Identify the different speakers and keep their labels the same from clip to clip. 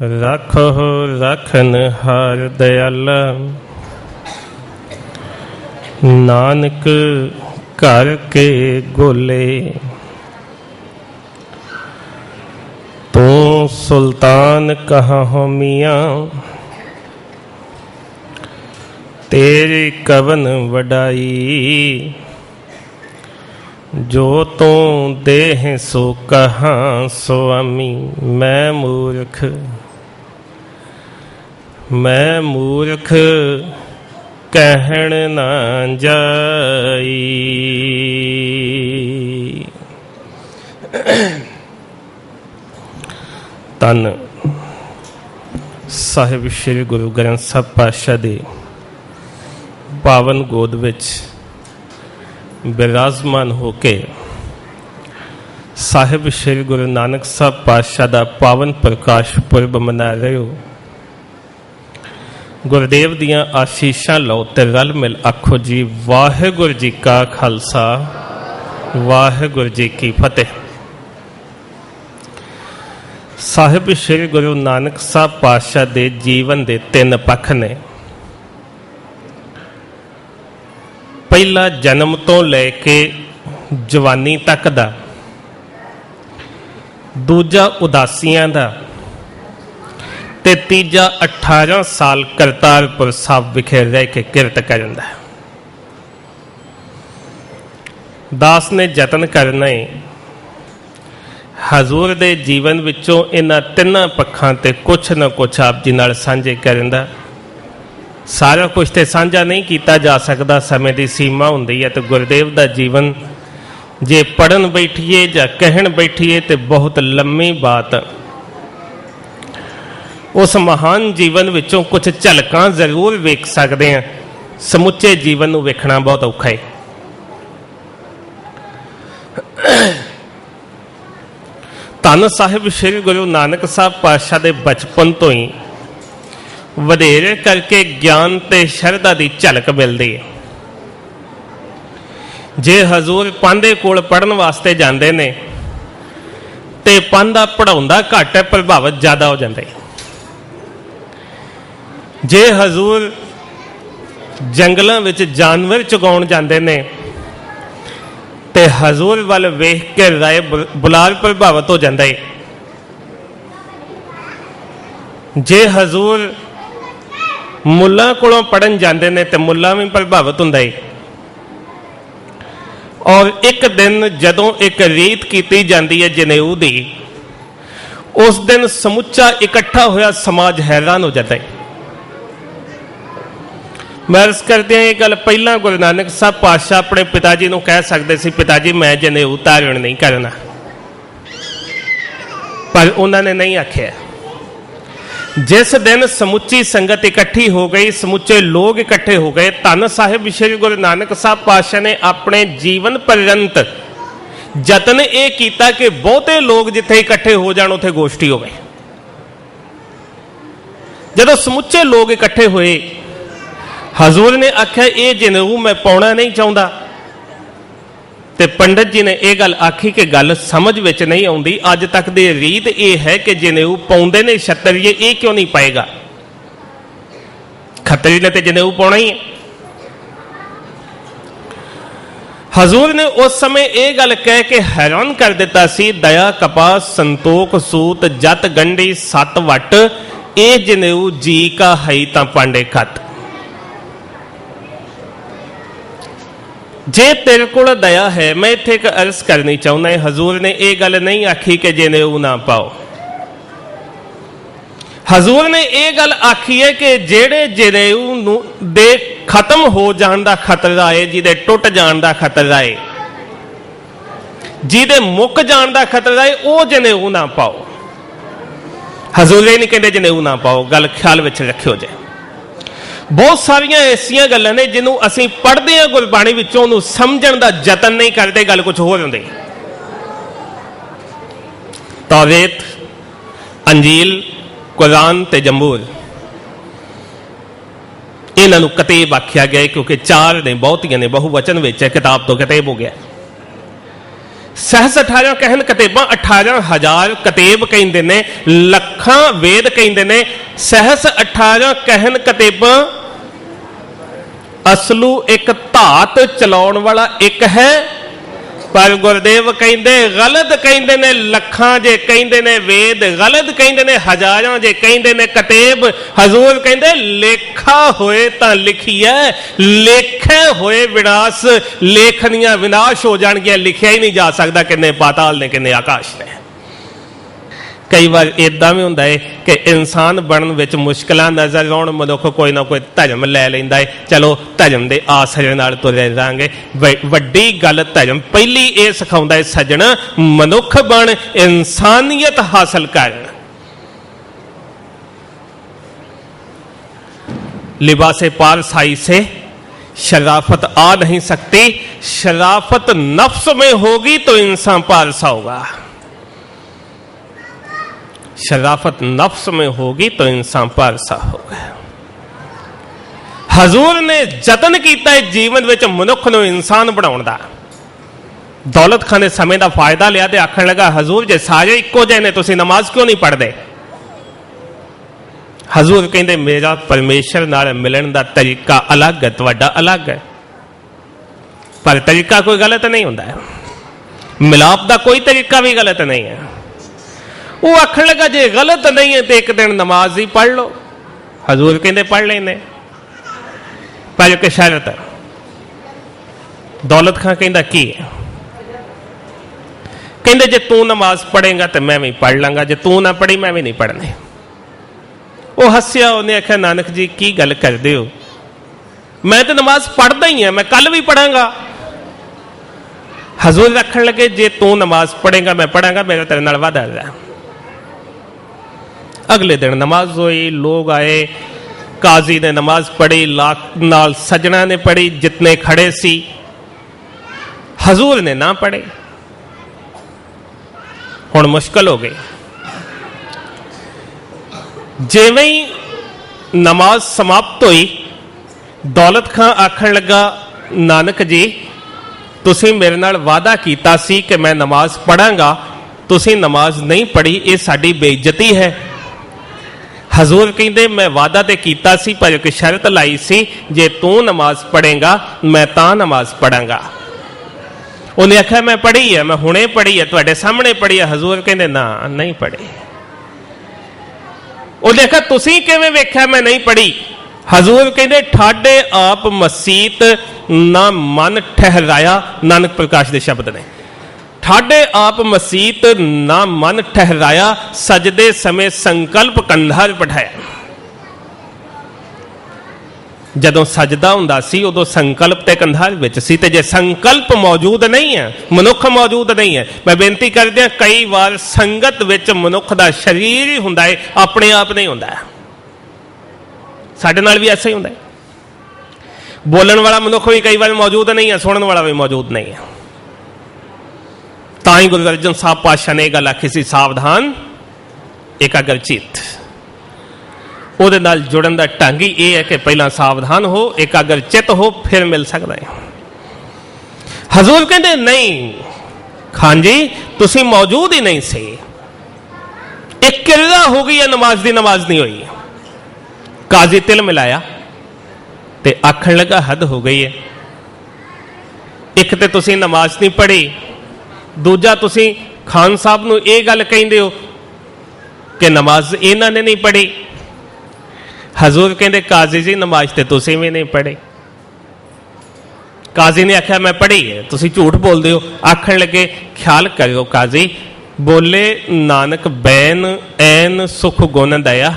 Speaker 1: राखो रखन हार दयाला, नानक घर के गोले। तू सुल्तान कहाँ हो मियाँ, तेरी कवन वडाई। जो तू देह सो कहाँ स्वामी, मैं मूर्ख कहण ना जाई। तन साहिब श्री गुरु ग्रंथ साहिब पातशाह दे पावन गोद विच विराजमान होके साहिब श्री गुरु नानक साहब पातशाह दा पावन प्रकाश पुरब मना रहे हो। गुरुदेव दियां आशीषां लो ते रल मिल आखो जी वाहिगुरू जी का खालसा वाहिगुरू जी की फतेह। साहिब श्री गुरु नानक साहब पातशाह दे जीवन दे तीन पक्ष ने। पहला जन्म तो लैके जवानी तक दा, दूजा उदासियां दा, ते तीजा 18 साल करतारपुर साहब विखे रह के किरत करन दा। दास ने यतन करना हजूर दे जीवन विचों इन्हां तिन्नां पक्षां ते कुछ न कुछ आप जी नाल सांझे करन दा। सारा कुछ तो साझा नहीं किया जा सकता, समय की सीमा होंदी है। तो गुरुदेव का जीवन जे पढ़न बैठिए या कहन बैठिए तो बहुत लम्मी बात। उस महान जीवन विचों कुछ झलकां जरूर वेख सकते हैं, समुचे जीवन को वेखना बहुत औखा है। धन साहिब श्री गुरु नानक साहब पातशाह दे बचपन तो ही वधेरे करके ज्ञान ते शरधा की झलक मिलती है। जे हजूर पांधे कोल पढ़न वास्ते जाते ने ते पांधा पढ़ाउंदा घट है, प्रभावित ज्यादा हो जाता है। जे हजूर जंगलों में जानवर चुगाउण जाते ने ते हजूर वाल वेख के राय बुलार प्रभावित हो जाता है। जे हजूर मुल्लां कोलों पढ़न जाते ने तो मुल्ला भी प्रभावित होंदा है। और एक दिन जदों एक रीत की जाती है जनेऊ दी, उस दिन समुचा इकट्ठा होया समाज हैरान हो जाता है। मैं अर्ज करते हैं, ये गल पहला गुरु नानक साहब पातशाह अपने पिता जी को कह सकते सी, पिता जी मैं जनेऊ धारण नहीं करना, पर उन्होंने नहीं आख्या। जिस दिन समुची संगत इकट्ठी हो गई, समुचे लोग इकट्ठे हो गए, धन साहिब श्री गुरु नानक साहब पातशाह ने अपने जीवन पर्यंत यतन ये किया कि बहुते लोग जिथे इकट्ठे हो जान उथे गोष्ठी हो गई। जदों समुचे लोग इकट्ठे हुए, हजूर ने आख्या ये जनेऊ मैं पाउणा नहीं चाहता। ते पंडित जी ने यह गल आखी कि गल समझ विच नहीं आउंदी। अज तक दी रीत यह है कि जनेऊ पाउंदे ने क्षत्रिय, ये क्यों नहीं पाएगा? खत्तरी ने तो जनेऊ पाउणा ही है। हजूर ने उस समय यह गल कह के हैरान कर दिता सी, दया कपास संतोख सूत जत गंढी सत वट, ए जनेऊ जी का है तां पांडे खत। जे तेरे को दया है, मैं इत्थे एक अर्ज करनी चाहना है। हजूर ने यह गल नहीं आखी कि जनेऊ ना पाओ। हजूर ने यह गल आखी है कि जेड़े जनेऊ दे खत्म हो जाने का खतरा है, जिदे टुट जाने का खतरा है, जिदे मुक जाने का खतरा है, वह जनेऊ ना पाओ। हजूर ये नहीं कहते जनेऊ ना पाओ, गल ख्याल विच रखियो जे। बहुत सारिया ऐसिया गल्लां ने जिन्हों असीं पढ़ते हैं गुरबाणी विचों उहनूं समझण दा यतन नहीं करते, गल कुछ होर हुंदी। तौरेत, अंजील, कुरान ते जंबूर, इन्हां नूं कतेब आख्या गया क्योंकि चार ने, बहुतियां ने, बहुवचन विच है, किताब तो कतेब हो गया। सहस 18 कहन कतेबां 18,000 कतेब कहते ने, लखां वेद कहते ने। सहस 18 कहन कतेबां असलू एक धात चलाउण वाला एक है, पर गुरदेव कहते गलत कहते ने लखां जे कहते ने वेद, गलत कहते ने हजारां जे कहते ने कतेब। हजूर कहते लेखा होए तां लिखिए, लेखे होए विनाश, लेखनियां विनाश हो जाणगियां, लिखिया ही नहीं जा सकता किन्ने पाताल ने किन्ने आकाश ने। कई बार इदा भी होंदा है कि इंसान बनने विच मुश्किलां नज़र आउण, मनुख कोई ना कोई धर्म लै लैंदा है, चलो धर्म के आसरे नाल तुरे रहांगे। वड्डी गल धर्म पहली ये सिखाउंदा है सज्जण, मनुख बन, इंसानियत हासिल कर। लिबासे पारसाई से शराफत आ नहीं सकती, शराफत नफ्स में होगी तो इंसान पारसा होगा। शराफत नफ्स में होगी तो इंसान पारसा होगा। हजूर ने जतन किया है जीवन में मनुख को इंसान बनाने का। दौलत खान ने समय का फायदा लिया तो आखन लगा, हजूर जे सारे इको जे ने, तुसीं नमाज क्यों नहीं पढ़ते? हजूर कहते मेरा परमेश्वर नाल मिलन का तरीका अलग है, तुहाडा अलग है, पर तरीका कोई गलत नहीं होता है। मिलाप का कोई तरीका भी गलत नहीं है। वो आखन लगा जे गलत नहीं है तो एक दिन नमाज ही पढ़ लो। हजूर कहते पढ़ लेने, पर एक शर्त। दौलत खां कहता की है? कहते जे तू नमाज पढ़ेगा तो मैं भी पढ़ लांगा, जे तू ना पढ़ी मैं भी नहीं पढ़ने। वो हसिया, उन्हें आख्या नानक जी की गल करते हो, मैं तो नमाज पढ़ता ही है, मैं कल भी पढ़ांगा। हजूर आखन लगे जे तू नमाज पढ़ेगा मैं पढ़ांगा, मेरा तेरे नाल वादा है। अगले दिन नमाज हुई, लोग आए, काजी ने नमाज पढ़ी, नाल सजना ने पढ़ी, जितने खड़े सी। हजूर ने ना पढ़े, हुण मुश्किल हो गई। जिवें ही नमाज समाप्त हुई, दौलत खां आखन लगा, नानक जी तुसीं मेरे नाल वादा कीता सी कि मैं नमाज पढ़ांगा, तुसीं नमाज नहीं पढ़ी, ये साडी बेइज्जती है। हजूर कहते मैं वादा तो कीता सी, पर एक शर्त लाई सी, जे तू नमाज पढ़ेगा मैं तां नमाज पढ़ांगा। उन्हें आख्या मैं पढ़ी है, मैं हुणे पढ़ी है, तुहाडे सामने पढ़ी है। हजूर कहते ना नहीं पढ़ी। उन्हें आख्या तुसीं किवें वेख्या मैं नहीं पढ़ी? हजूर कहते ठाडे आप मसीत ना मन ठहराया, नानक प्रकाश के शब्द ने। ठाडे आप मसीत ना मन ठहराया, सजदे समय संकल्प कंधार बिठाया। जदों सजदा हुंदा सी उदों संकल्प ते कंधार विच सी, ते जे संकल्प मौजूद नहीं है, मनुख मौजूद नहीं है। मैं बेनती कर दिया, कई बार संगत विच मनुख दा शरीर ही हुंदा है, अपने आप नहीं हुंदा। साडे नाल भी ऐसा ही हुंदा है। बोलन वाला मनुख भी कई बार मौजूद नहीं है, सुनने वाला भी मौजूद नहीं है। ताई गुरु अर्जन साहब पातशाह ने गल आखी सी, सावधान एकाग्रचित। ਉਹਦੇ ਨਾਲ जुड़न का ढंग ही यह है कि पहला सावधान हो, एकाग्रचित हो, फिर मिल सकता है। हजूर कहते नहीं खान जी तुसी मौजूद ही नहीं से, एक किरदा हो गई है नमाज की, नमाज नहीं हुई। काजी तिल मिलाया ते आखन लगा हद हो गई है। एक तो तुसी नमाज नहीं पढ़ी, दूजा तुसी खान साहब नूं ये गल कहंदे हो कि नमाज इन्हां ने नहीं पढ़ी। हजूर कहते काजी जी नमाज ते तुसी भी नहीं पढ़ी। काजी ने आख्या मैं पढ़ी है, तुसी झूठ बोलते हो। आखन लगे ख्याल करो काजी, बोले नानक बैन ऐन सुख गुण दया।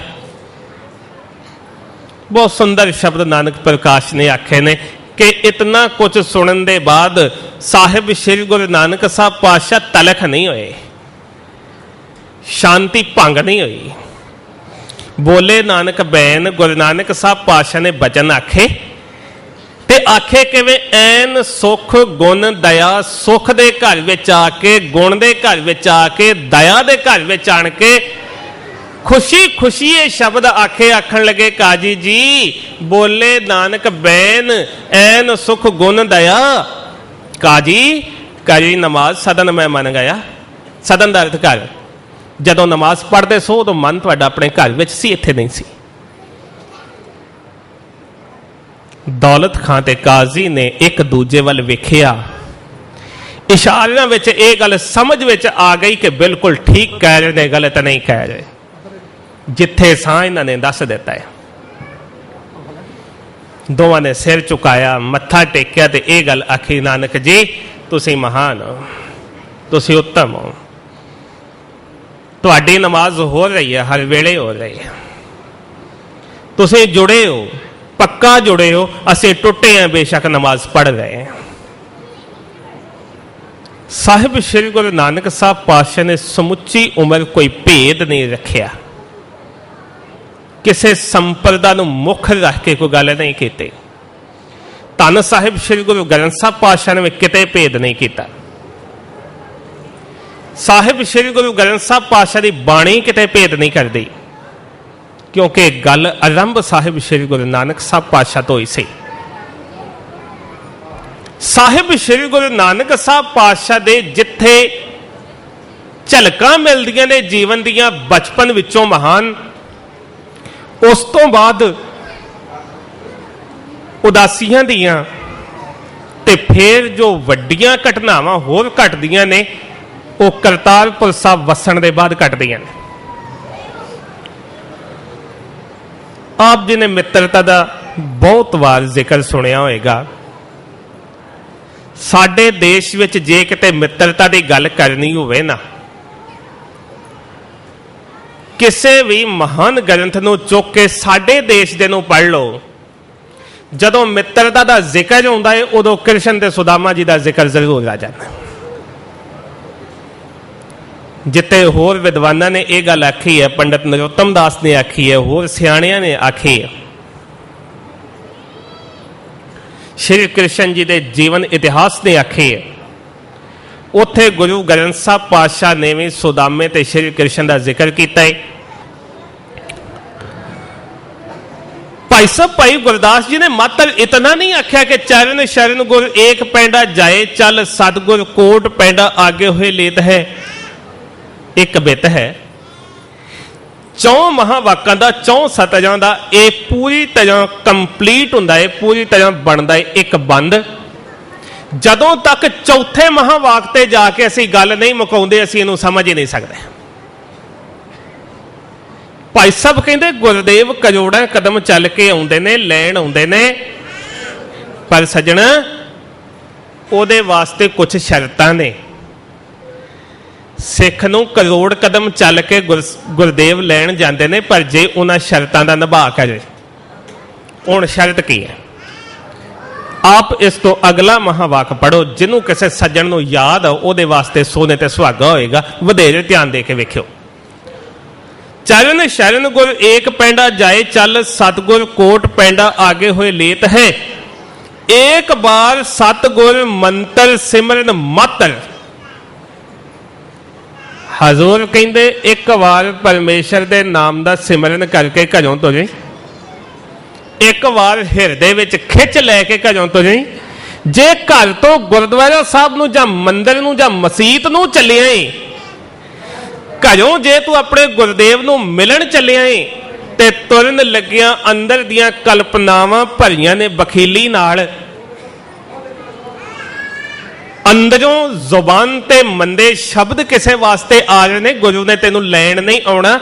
Speaker 1: बहुत सुंदर शब्द नानक प्रकाश ने आखे ने कि इतना कुछ सुनने के बाद साहिब श्री गुरु नानक साहब पातशाह तलख नहीं हुए, शांति भंग नहीं हुई। बोले नानक बैन, गुरु नानक साहब पातशाह ने बचन आखे ते आखे किवें ऐन सुख गुण दया। सुख दे घर विच आके, गुण दे घर विच आके, दया दे घर विच आण के खुशी खुशी ये शब्द आखे। आखन लगे काजी जी बोले नानक बैन ऐन सुख गुण दया। काजी करी नमाज सदन मैं मन गया। सदन का अर्थ घर। जदों नमाज पढ़ते सो उदों मन तुहाडा अपने घर विच सी, इत्थे नहीं सी। दौलत खां ते काजी ने एक दूजे वल वेखिया, इशारियां विच ये गल समझ विच आ गई कि बिल्कुल ठीक कह रहे ने, गलत नहीं कह रहे। जिथे सां इन्हां ने दस दिता है। दोवां ने सिर चुकाया, मत्था टेकिया ते ये गल आखी, नानक जी तुसीं महान हो, तुसीं उत्तम हो, तुहाडी नमाज हो रही है, हर वेले हो रही है, तुसीं जुड़े हो, पक्का जुड़े हो, असीं टुटे हैं, बेशक नमाज पढ़ रहे हैं। साहिब श्री गुरु नानक साहब पातशाह ने समुची उम्र कोई भेद नहीं रखिया, किसी संप्रदा नूं मुख रख के कोई गल नहीं की। धन साहिब श्री गुरु ग्रंथ साहब पातशाह ने किते भेद नहीं किया। साहिब श्री गुरु ग्रंथ साहब पातशाह की बाणी किते भेद नहीं करती, क्योंकि गल आरंभ साहिब श्री गुरु नानक साहब पातशाह तो ही सी। साहिब श्री गुरु नानक साहब पातशाह दे जिथे झलकां मिलदियां ने जीवन दियां बचपन विचों महान, उस तो बाद उदासियां दियां ते फिर जो वड्डियां घटनावां होर घटदियां ने, वो करतारपुर साहब वसण दे बाद घटदियां ने। आप जी ने मित्रता का बहुत बार जिक्र सुनिया होएगा। साडे देश विच जे किते मित्रता की गल करनी होवे ना, किसी भी महान ग्रंथ नूं चुक के साडे देश दे नूं पढ़ लो, जदों मित्रता का जिक्र होंदा है उदों कृष्ण ते सुदामा जी का जिक्र जरूर आ जाता। जिते होर विद्वाना ने यह गल आखी है, पंडित नरोत्तम दास ने आखी है, होर सियाणियां ने आखी है, श्री कृष्ण जी के जीवन इतिहास ने आखी है, उत्थे गुरु ग्रंथ साहब पातशाह ने भी सुदामे ते श्री कृष्ण का जिक्र किया है। भाई साहब भाई गुरदास जी ने मात्र इतना नहीं आख्या कि चरण शरण गुर एक पैंडा जाए चल, सतगुर कोट पैंडा आगे हुए लेत है, एक बित है। चौं महावाकां दा, चौं सतजां दा ये पूरी तरह कंप्लीट हुंदा है, पूरी तरह बनता है एक बंद। जदों तक चौथे महावाक ते जाके असीं गल नहीं मुकाउंदे, असीं इहनूं समझ ही नहीं सकते। भाई साहब कहंदे गुरदेव करोड़ां कदम चल के आउंदे ने, लैण आउंदे ने, पर सज्जणा उहदे वास्ते कुछ शर्तां ने। सिख नूं करोड़ कदम चल के गुरदेव लैण जांदे ने, पर जे उन्हां शर्तां दा निभा करे। हुण शर्त की है? आप इस तो अगला महावाक पढ़ो, जिन्हों किसी सज्जण नूं याद आ उहदे वास्ते सोने ते सुहागा होएगा। वधेरे ध्यान दे के वेखियो। चरण शरण गुर एक पैंडा जाए चल, सतगुर कोट पैंडा आगे हुए लेत है, एक बार सतगुर मंत्र सिमरन मात्र। हजूर कहंदे एक बार परमेश्वर दे नाम दा सिमरन करके घरों तो जाई, एक बार हिरदे विच खिच लैके घरों तो जाई। जे घर तो गुरुद्वारा साहब नूं जां मंदिर नूं जां मसीत नूं चलिया है, घरों जे तू अपने गुरदेव नूं मिलन चलिया है, ते तुरन लगिया अंदर दियां कल्पनावां भरियां ने बखीली नाल, अंदरों जुबान ते मंदे शब्द किसे वास्ते आ रहे ने, गुरु ने तेनू लैण नहीं आउणा,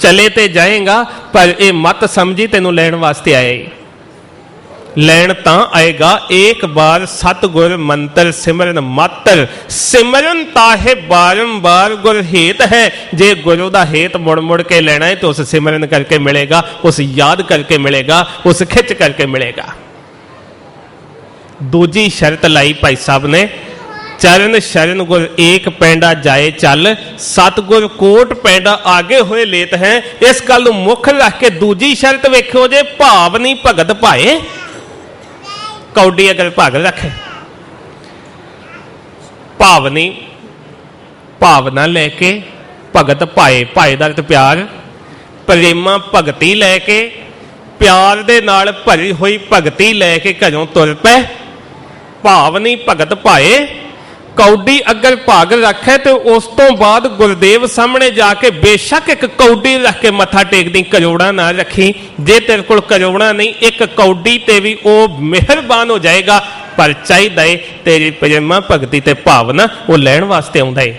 Speaker 1: चले ते जाएगा, पर यह मत समझी तेनू लैण वास्ते आए। लैण तां आएगा एक बार सतगुर मंत्र सिमरन मात्र। सिमरन ताहे बारंबार गुर हेत है, जे गुरु दा हेत मुड़ मुड़ के लेना है तो उस सिमरन करके मिलेगा, उस याद करके मिलेगा, उस खिच करके मिलेगा। दूजी शर्त लाई भाई साहब ने, चरण शरण गुर एक पैंडा जाए चल, सतगुर कोट पैंडा आगे हुए लेत है। इस गल मुख रख के दूजी शर्त वेखो, जे भाव नहीं भगत पाए, कौडी अगर भाग रखे, भावनी भावना लैके भगत पाए, पाए दा अर्थ प्यार, प्रेमा भगती लैके प्यार दे नाल भरी हुई भगती लैके घरों तुर पै। भावनी भगत पाए, कौडी अगर भाग रखे तो उस तो बाद गुरदेव सामने जाके बेशक एक कौडी रख के मत्था टेक दी, करोड़ा ना रखी। जे तेरे को करोड़ा नहीं, एक कौडी ते भी वो मेहरबान हो जाएगा, पर चाहिए तेरी प्रेमा भगती ते भावना वो लैण वास्ते आउंदा है।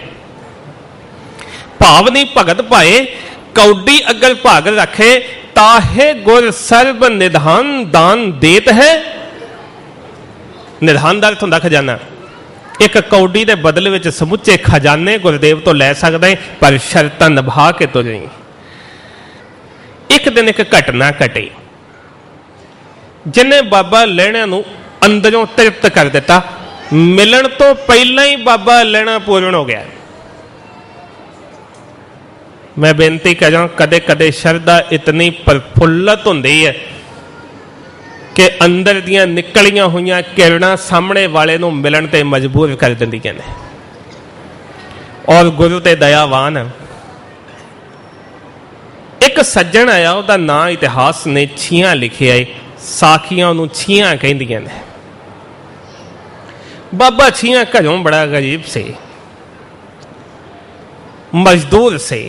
Speaker 1: भाव नहीं भगत पाए, कौडी अगर भाग रखे ताहे गुर सर्ब निधान दान देत है। निधान दा अर्थ हुंदा खजाना। एक कौडी के बदले में समुचे खजाने गुरदेव तो लै सकदा है, पर शर्तां निभा के तो नहीं। एक दिन एक घटना घटी जिन्हें बाबा लैणा नूं अंदरों तृप्त कर दिता। मिलन तो पहला ही बाबा लैणा पूर्ण हो गया। मैं बेनती करा, कदे कदे शरधा इतनी प्रफुल्लत हुंदी है कि अंदर दियां निकलियां हुई किरणा सामने वाले नूं मिलन ते मजबूर कर दिंदियां ने। और गुरु ते दयावान एक सज्जन आया, उसका नाम इतिहास ने छियां लिखे है। साखियां नूं छियां कहंदियां ने। बाबा छियां घरों बड़ा गरीब से, मजदूर से,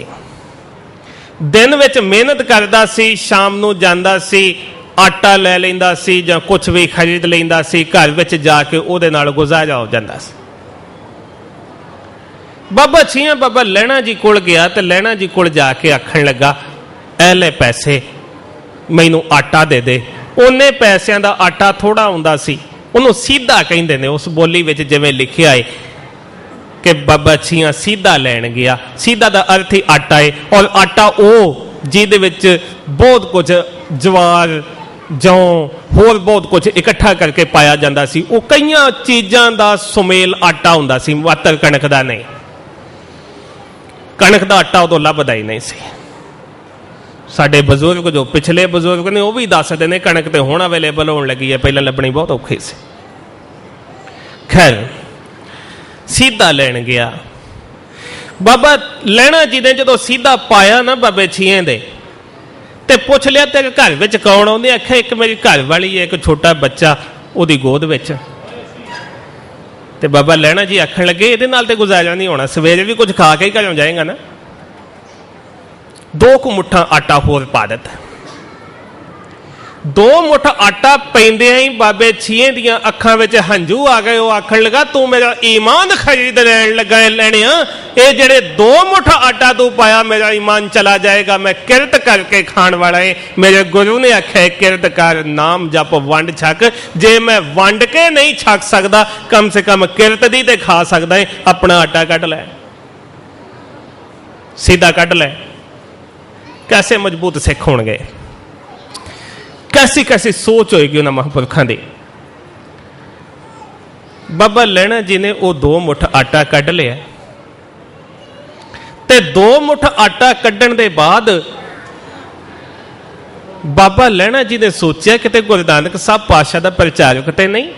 Speaker 1: दिन विच मेहनत करदा सी, शाम नूं जांदा सी, आटा लै लैंदा सी जां कुछ भी खरीद लैंदा सी, घर विच जाके उहदे नाल गुजारा हो जांदा सी। बाबा छियां बाबा लैणा जी कोल गया तो लैणा जी कोल जाके आखण लगा, ऐ ले पैसे, मैनू आटा दे दे। उन्ने पैसों का आटा थोड़ा हुंदा सी, उन्होंने सीधा कहिंदे ने। उस बोली विच जिवें लिखिया है कि बाबा छियां सीधा लैण गया। सीधा का अर्थ ही आटा है, और आटा वो जिहदे विच बहुत कुछ जवार जौ होर बहुत कुछ इकट्ठा करके पाया जाता सी। वो कई चीज़ों का सुमेल आटा हुंदा सी, मात्र कणक का नहीं। कणक का आटा उदों लभदा ही नहीं सी। साडे बजुर्ग जो पिछले बजुर्ग ने वो भी दसदे ने कणक तो हुण अवेलेबल होने लगी है, पहले लभनी बहुत औखी सी। खैर सीधा लैण गया। बाबा लैणा जी ने जो सीधा पाया ना बाबे छियां दे, ते पूछ लिया तेरे घर विच कौन? उन्हें आख्या एक मेरी घर वाली है, एक छोटा बच्चा उहदी गोद विच। ते बाबा लैणा जी आखण लगे, इहदे नाल ते गुजारा नहीं होना, सवेरे भी कुछ खा के ही घरों जाएगा ना। 2 मुठ्ठा आटा होर पा दिता। 2 मुठ आटा पैंदियां ही बाबे छियां दियां अखां विच हंझू आ गए। वो आखण लगा, तू मेरा ईमान खरीद लैण लगा लैणे, ये जेड़े 2 मुठ आटा तू पाया मेरा ईमान चला जाएगा। मैं किरत करके खाण वाला है। मेरे गुरु ने आख्या किरत कर, नाम जप, वंड छक। जे मैं वंड के नहीं छक सकदा, कम से कम किरत दी ते खा सकदा है। अपना आटा कढ लै, सीधा कढ लै। कैसे मजबूत सिख होण गए, कैसी कैसी सोच होएगी उन्होंने महापुरखों की। बाबा लैणा जी ने वो 2 मुठ आटा कढ़ लिया, ते 2 मुठ आटा कढ़न के बाद बाबा लैणा जी ने सोचा कि गुरु नानक साहब पातशाह का प्रचारक तो नहीं।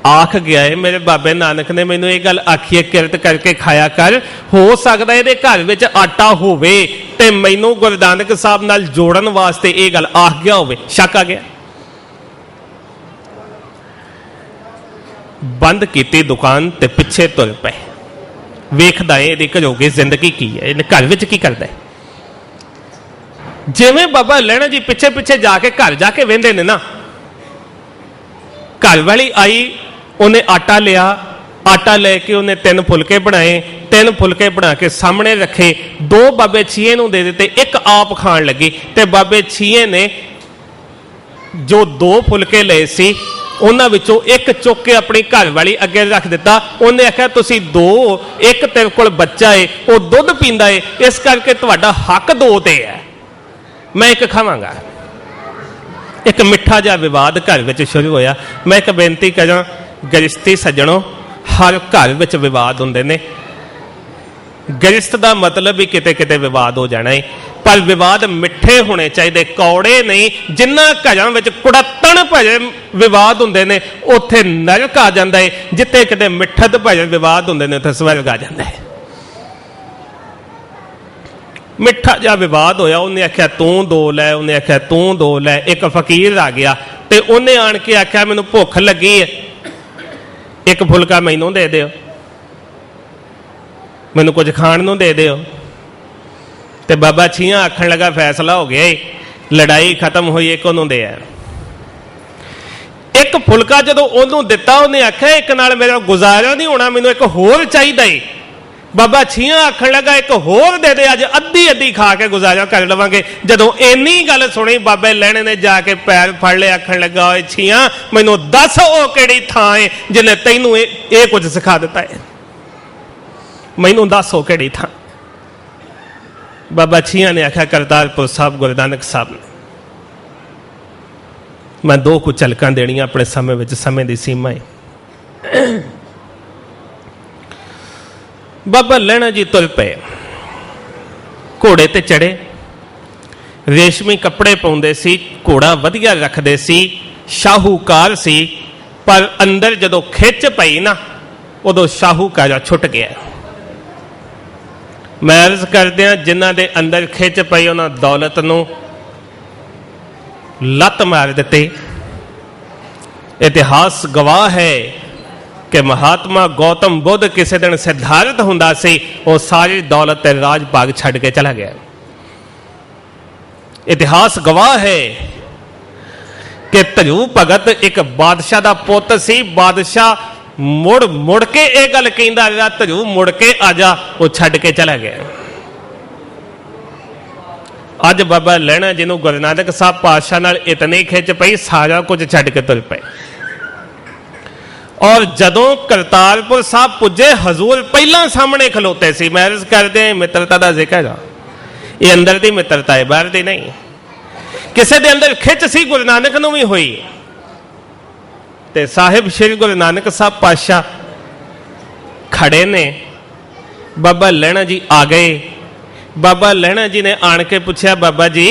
Speaker 1: आख गया है मेरे बाबे नानक ने मैनू ये गल आखी है, किरत करके खाया कर। हो सकता है घर विच आटा होवे ते मैनू गुरु नानक साहब नाल जोड़न वास्ते ये गल आख गया होवे। शक आ गया। बंद की दुकान ते पिछे तुर पे, वेखदा है इहदी घरोगी जिंदगी की है, इहने घर विच की करदा है। जिवें बाबा लैणा जी पिछे पिछे जाके घर जाके वेंदे ने ना, घर वाली आई, उन्हें आटा लिया, आटा लेके उन्हें 3 फुलके बनाए, 3 फुलके बना के सामने रखे, 2 बाबे छिये नूं दे दिते, 1 आप खाण लगी। ते बाबे छिये ने जो 2 फुलके लए सी उन्हां विचों 1 चुक के अपनी घर वाली अगे रख दिता। उन्हें आख्या तुसीं 2, 1 तेरे कोल बच्चा है, वो दुध पींदा है, इस करके तुहाडा हक 2 ते है, मैं 1 खावांगा। एक मिठा जिहा विवाद घर विच शुरू होया। मैं एक बेनती करा, गृहस्थी सज्जणों, हर घर विच विवाद हुंदे ने। गृहस्थ का मतलब भी किते किते विवाद हो जाना है, पर विवाद मिठे होने चाहिए, कौड़े नहीं। जिन्ना घरों विच कुड़त्तण भरे विवाद हुंदे ने उत्थे नरक आ जांदा है, जिथे किते मिठत भरे विवाद हुंदे ने उत्थे स्वर्ग आ जांदा है। मिठा जिहा विवाद होया, उन्हें आख्या तू 2 लै, उन्हें आख्या तू 2 लै। एक फकीर आ गया ते उन्हें आण के आख्या मैनूं भुख लगी है, 1 फुलका मैनूं दे दिओ। मैनू कुछ खाण नूं दे दिओ। ते बाबा छियां आखण लगा फैसला हो गया, लड़ाई खत्म हुई, एक उन्होंने दिया। एक फुलका जो उन्होंने दिता, उन्हें आख्या एक नाल मेरा गुजारा नहीं होना, मैनू एक होर चाहिए। बाबा छियां आखण लगा एक होर दे दे, अज अद्धी अद्धी खा के गुजारा कर लवांगे। जदों इन्नी गल सुनी, बाबे लैणे ने जाके पैर फड़ लिया, आखण लगा ओए छियां मैनू दस ओ किहड़ी थां है जिन्हें तैनू ये कुछ सिखा दिता है, मैनू दस ओ किहड़ी थां। बाबा छियां ने आख्या करतारपुर साहब गुरु नानक साहब ने मैं दो कुछ झलकां देनियां अपने समय विच, समय की सीमा है। बाबा लैणा जी तुर पे, घोड़े ते चढ़े, रेशमी कपड़े पाउंदे सी, घोड़ा वधिया रखदे सी, शाहूकार सी, पर अंदर जदों खिच पई ना उदों शाहूकारा छुट गया। मैं अर्ज करदियां जिन्हां दे अंदर खिच पई उन्हां दौलत नूं लत मार दिते। इतिहास गवाह है कि महात्मा गौतम बुद्ध किसी दिन सिद्धार्थ हुंदा सी, वो सारी दौलत ते राज भाग छड़ के चला गया। इतिहास गवाह है कि धरू भगत एक बादशाह दा पुत सी, बादशाह मुड़ मुड़ के यह गल कहंदा रहा, धरू मुड़ के आ जा, वो छड़ के चला गया। अज बाबा लैणा जिन्हों गुरु नानक साहब पातशाह नाल इतनी खिच पई, सारा कुछ छड़ के तुर पे। और जदों करतारपुर साहब पुजे, हजूर पहला सामने खलोते सी। मैं अर्ज करदे मित्रता का जिक्र है, ये अंदर की मित्रता है, बाहर की नहीं। किसी के अंदर खिच सी, गुरु नानक नूं भी हुई। ते साहिब श्री गुरु नानक साहब पातशाह खड़े ने, बाबा लैणा जी आ गए। बाबा लैणा जी ने आण के पूछा, बाबा जी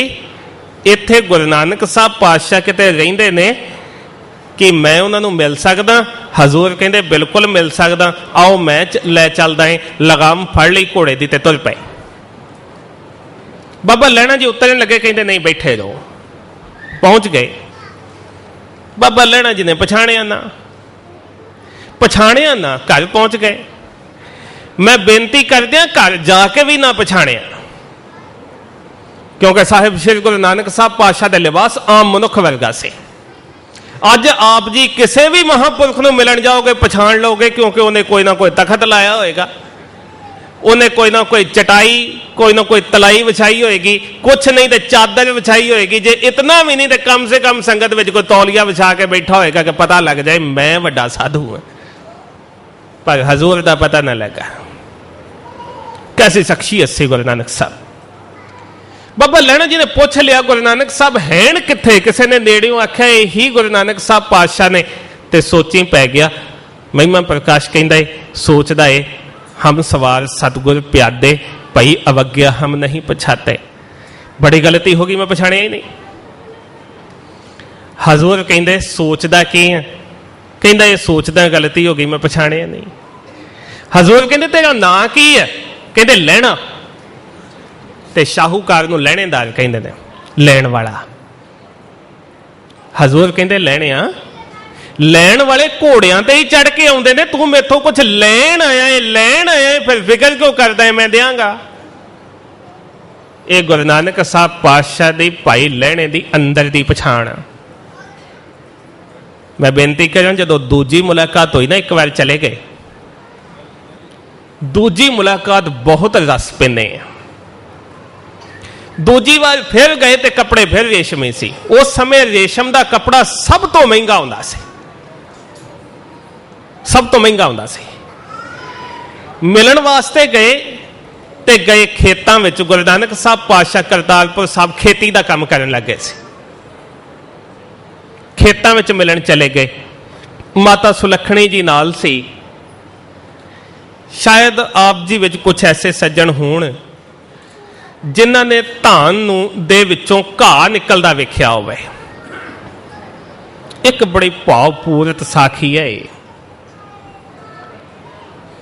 Speaker 1: इत्थे गुरु नानक साहब पातशाह किते रहिंदे ने कि मैं उन्होंने मिल सकदा? हजूर कहंदे बिल्कुल मिल सकदा, आओ मैं लै चलदा है। लगाम फड़ ली घोड़े दी ते तुर पे। बाबा लैणा जी उतरन लगे, कहंदे नहीं बैठे रहो। पहुंच गए। बाबा लैणा जी ने पछाणिया ना, पछाणिया ना, घर पहुंच गए। मैं बेनती करदिया घर जाके भी ना पछाणिया, क्योंकि साहिब श्री गुरु नानक साहब पातशाह दे लिबास आम मनुख वर्गा से। अज आप जी किसी भी महापुरख को मिलन जाओगे पछाण लोगे, क्योंकि उन्हें कोई ना कोई तखत लाया होएगा, उन्हें कोई ना कोई चटाई, कोई ना कोई तलाई विछाई होएगी, कुछ नहीं तो चादर विछाई होएगी। जे इतना भी नहीं तो कम से कम संगत में कोई तौलिया विछा के बैठा होएगा कि पता लग जाए मैं वड्डा साधु हूं। पर हजूर का पता न लगा। कैसी शख्सियत सी गुरु नानक साहब। बाबा लैणा जी ने पूछ लिया, गुरु नानक साहब हैं किथे? किसी ने नेड़ियों आख्या यही गुरु नानक साहब पातशाह ने। ते सोची पै गया। महिमा प्रकाश कहंदा है, सोचदा है हम सवार सतगुर प्यादे, भई अवज्ञा हम नहीं पछाते। बड़ी गलती होगी, मैं पछाणिया ही नहीं। हजूर कहंदे सोचदा की है? कहंदा ये सोचदा गलती होगी, मैं पछाणिया नहीं। हजूर कहंदे तेरा नां की है? कहंदे लैणा। ते शाहूकार नूं लैणेदार कहंदे ने, लैण वाला। हजूर कहंदे लैणिया, लैण वाले घोड़ियां ते ही चढ़ के आउंदे ने, तू मेथों कुछ लैण आया है, लैण आया है, फिर फिक्र क्यों करदा है मैं देंगा। ये गुरु नानक साहब पातशाह दी भाई लैणे दी अंदर दी पछाण। मैं बेनती कਰਾਂ, जदों दूजी मुलाकात हुई ना, एक बार चले गए, दूजी मुलाकात बहुत रस पेने। दूजी बार फिर गए तो कपड़े फिर रेशमी सी। उस समय रेशम का कपड़ा सब तो महंगा होंदा सी, सब तो महंगा होंदा सी। मिलन वास्ते गए ते गए खेतों में। गुरु नानक साहब पातशाह करतारपुर साहब खेती का काम करन लगे सी। खेतों में मिलन चले गए। माता सुलखणी जी नाल सी। शायद आप जी विच कुछ ऐसे सज्जन होण जिन्हां ने धान नूं दे विचों घाह निकलदा वेखिया होवे। एक बड़ी भावपूरित साखी है।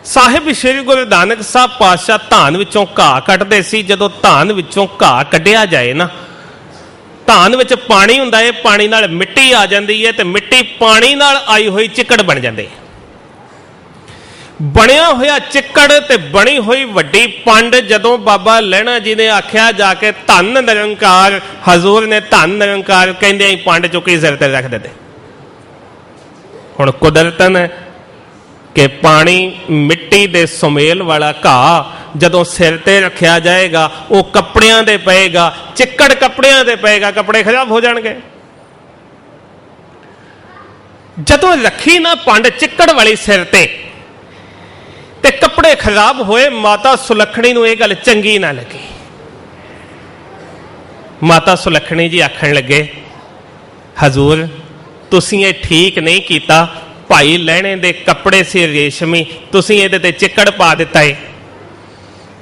Speaker 1: साहिब श्री गुरु नानक साहब पातशाह धान विचों घाह कड्डदे सी। जदों धान विचों घाह कड्ढिया जाए ना, धान विच पानी हुंदा है, पानी नाल मिट्टी आ जाती है, तो मिट्टी पानी नाल आई हुई चिकड़ बन जाती है। ਬਣਿਆ ਹੋਇਆ ਚਿੱਕੜ ਤੇ ਬਣੀ ਹੋਈ ਵੱਡੀ ਪੰਡ ਜਦੋਂ ਬਾਬਾ ਲਹਿਣਾ ਜੀ ਨੇ ਆਖਿਆ ਜਾ ਕੇ ਧੰਨ ਨਿਰੰਕਾਰ, ਹਜ਼ੂਰ ਨੇ ਧੰਨ ਨਿਰੰਕਾਰ ਕਹਿੰਦੇ ਹੀ ਪੰਡ ਚੁੱਕੀ ਸਿਰ ਤੇ ਰੱਖ ਦਿੱਤੇ। ਹੁਣ ਕੁਦਰਤਨ ਕਿ ਪਾਣੀ ਮਿੱਟੀ ਦੇ ਸੁਮੇਲ ਵਾਲਾ ਘਾਹ ਜਦੋਂ ਸਿਰ ਤੇ ਰੱਖਿਆ ਜਾਏਗਾ ਉਹ ਕੱਪੜਿਆਂ ਦੇ ਪਏਗਾ, ਚਿੱਕੜ ਕੱਪੜਿਆਂ ਦੇ ਪਏਗਾ, ਕੱਪੜੇ ਖਰਾਬ ਹੋ ਜਾਣਗੇ। ਜਦੋਂ ਰੱਖੀ ਨਾ ਪੰਡ ਚਿੱਕੜ ਵਾਲੀ ਸਿਰ ਤੇ ਕੱਪੜੇ ਖਰਾਬ ਹੋਏ, ਮਾਤਾ ਸੁਲੱਖਣੀ ਨੂੰ ਇਹ ਗੱਲ ਚੰਗੀ ਨਾ ਲੱਗੀ। ਮਾਤਾ ਸੁਲੱਖਣੀ ਜੀ ਆਖਣ ਲੱਗੇ, ਹਜ਼ੂਰ ਤੁਸੀਂ ਇਹ ਠੀਕ ਨਹੀਂ ਕੀਤਾ, ਭਾਈ ਲਹਿਣੇ ਦੇ ਕੱਪੜੇ ਸੀ ਰੇਸ਼ਮੀ, ਤੁਸੀਂ ਇਹਦੇ ਤੇ ਚਿੱਕੜ ਪਾ ਦਿੱਤਾ ਏ।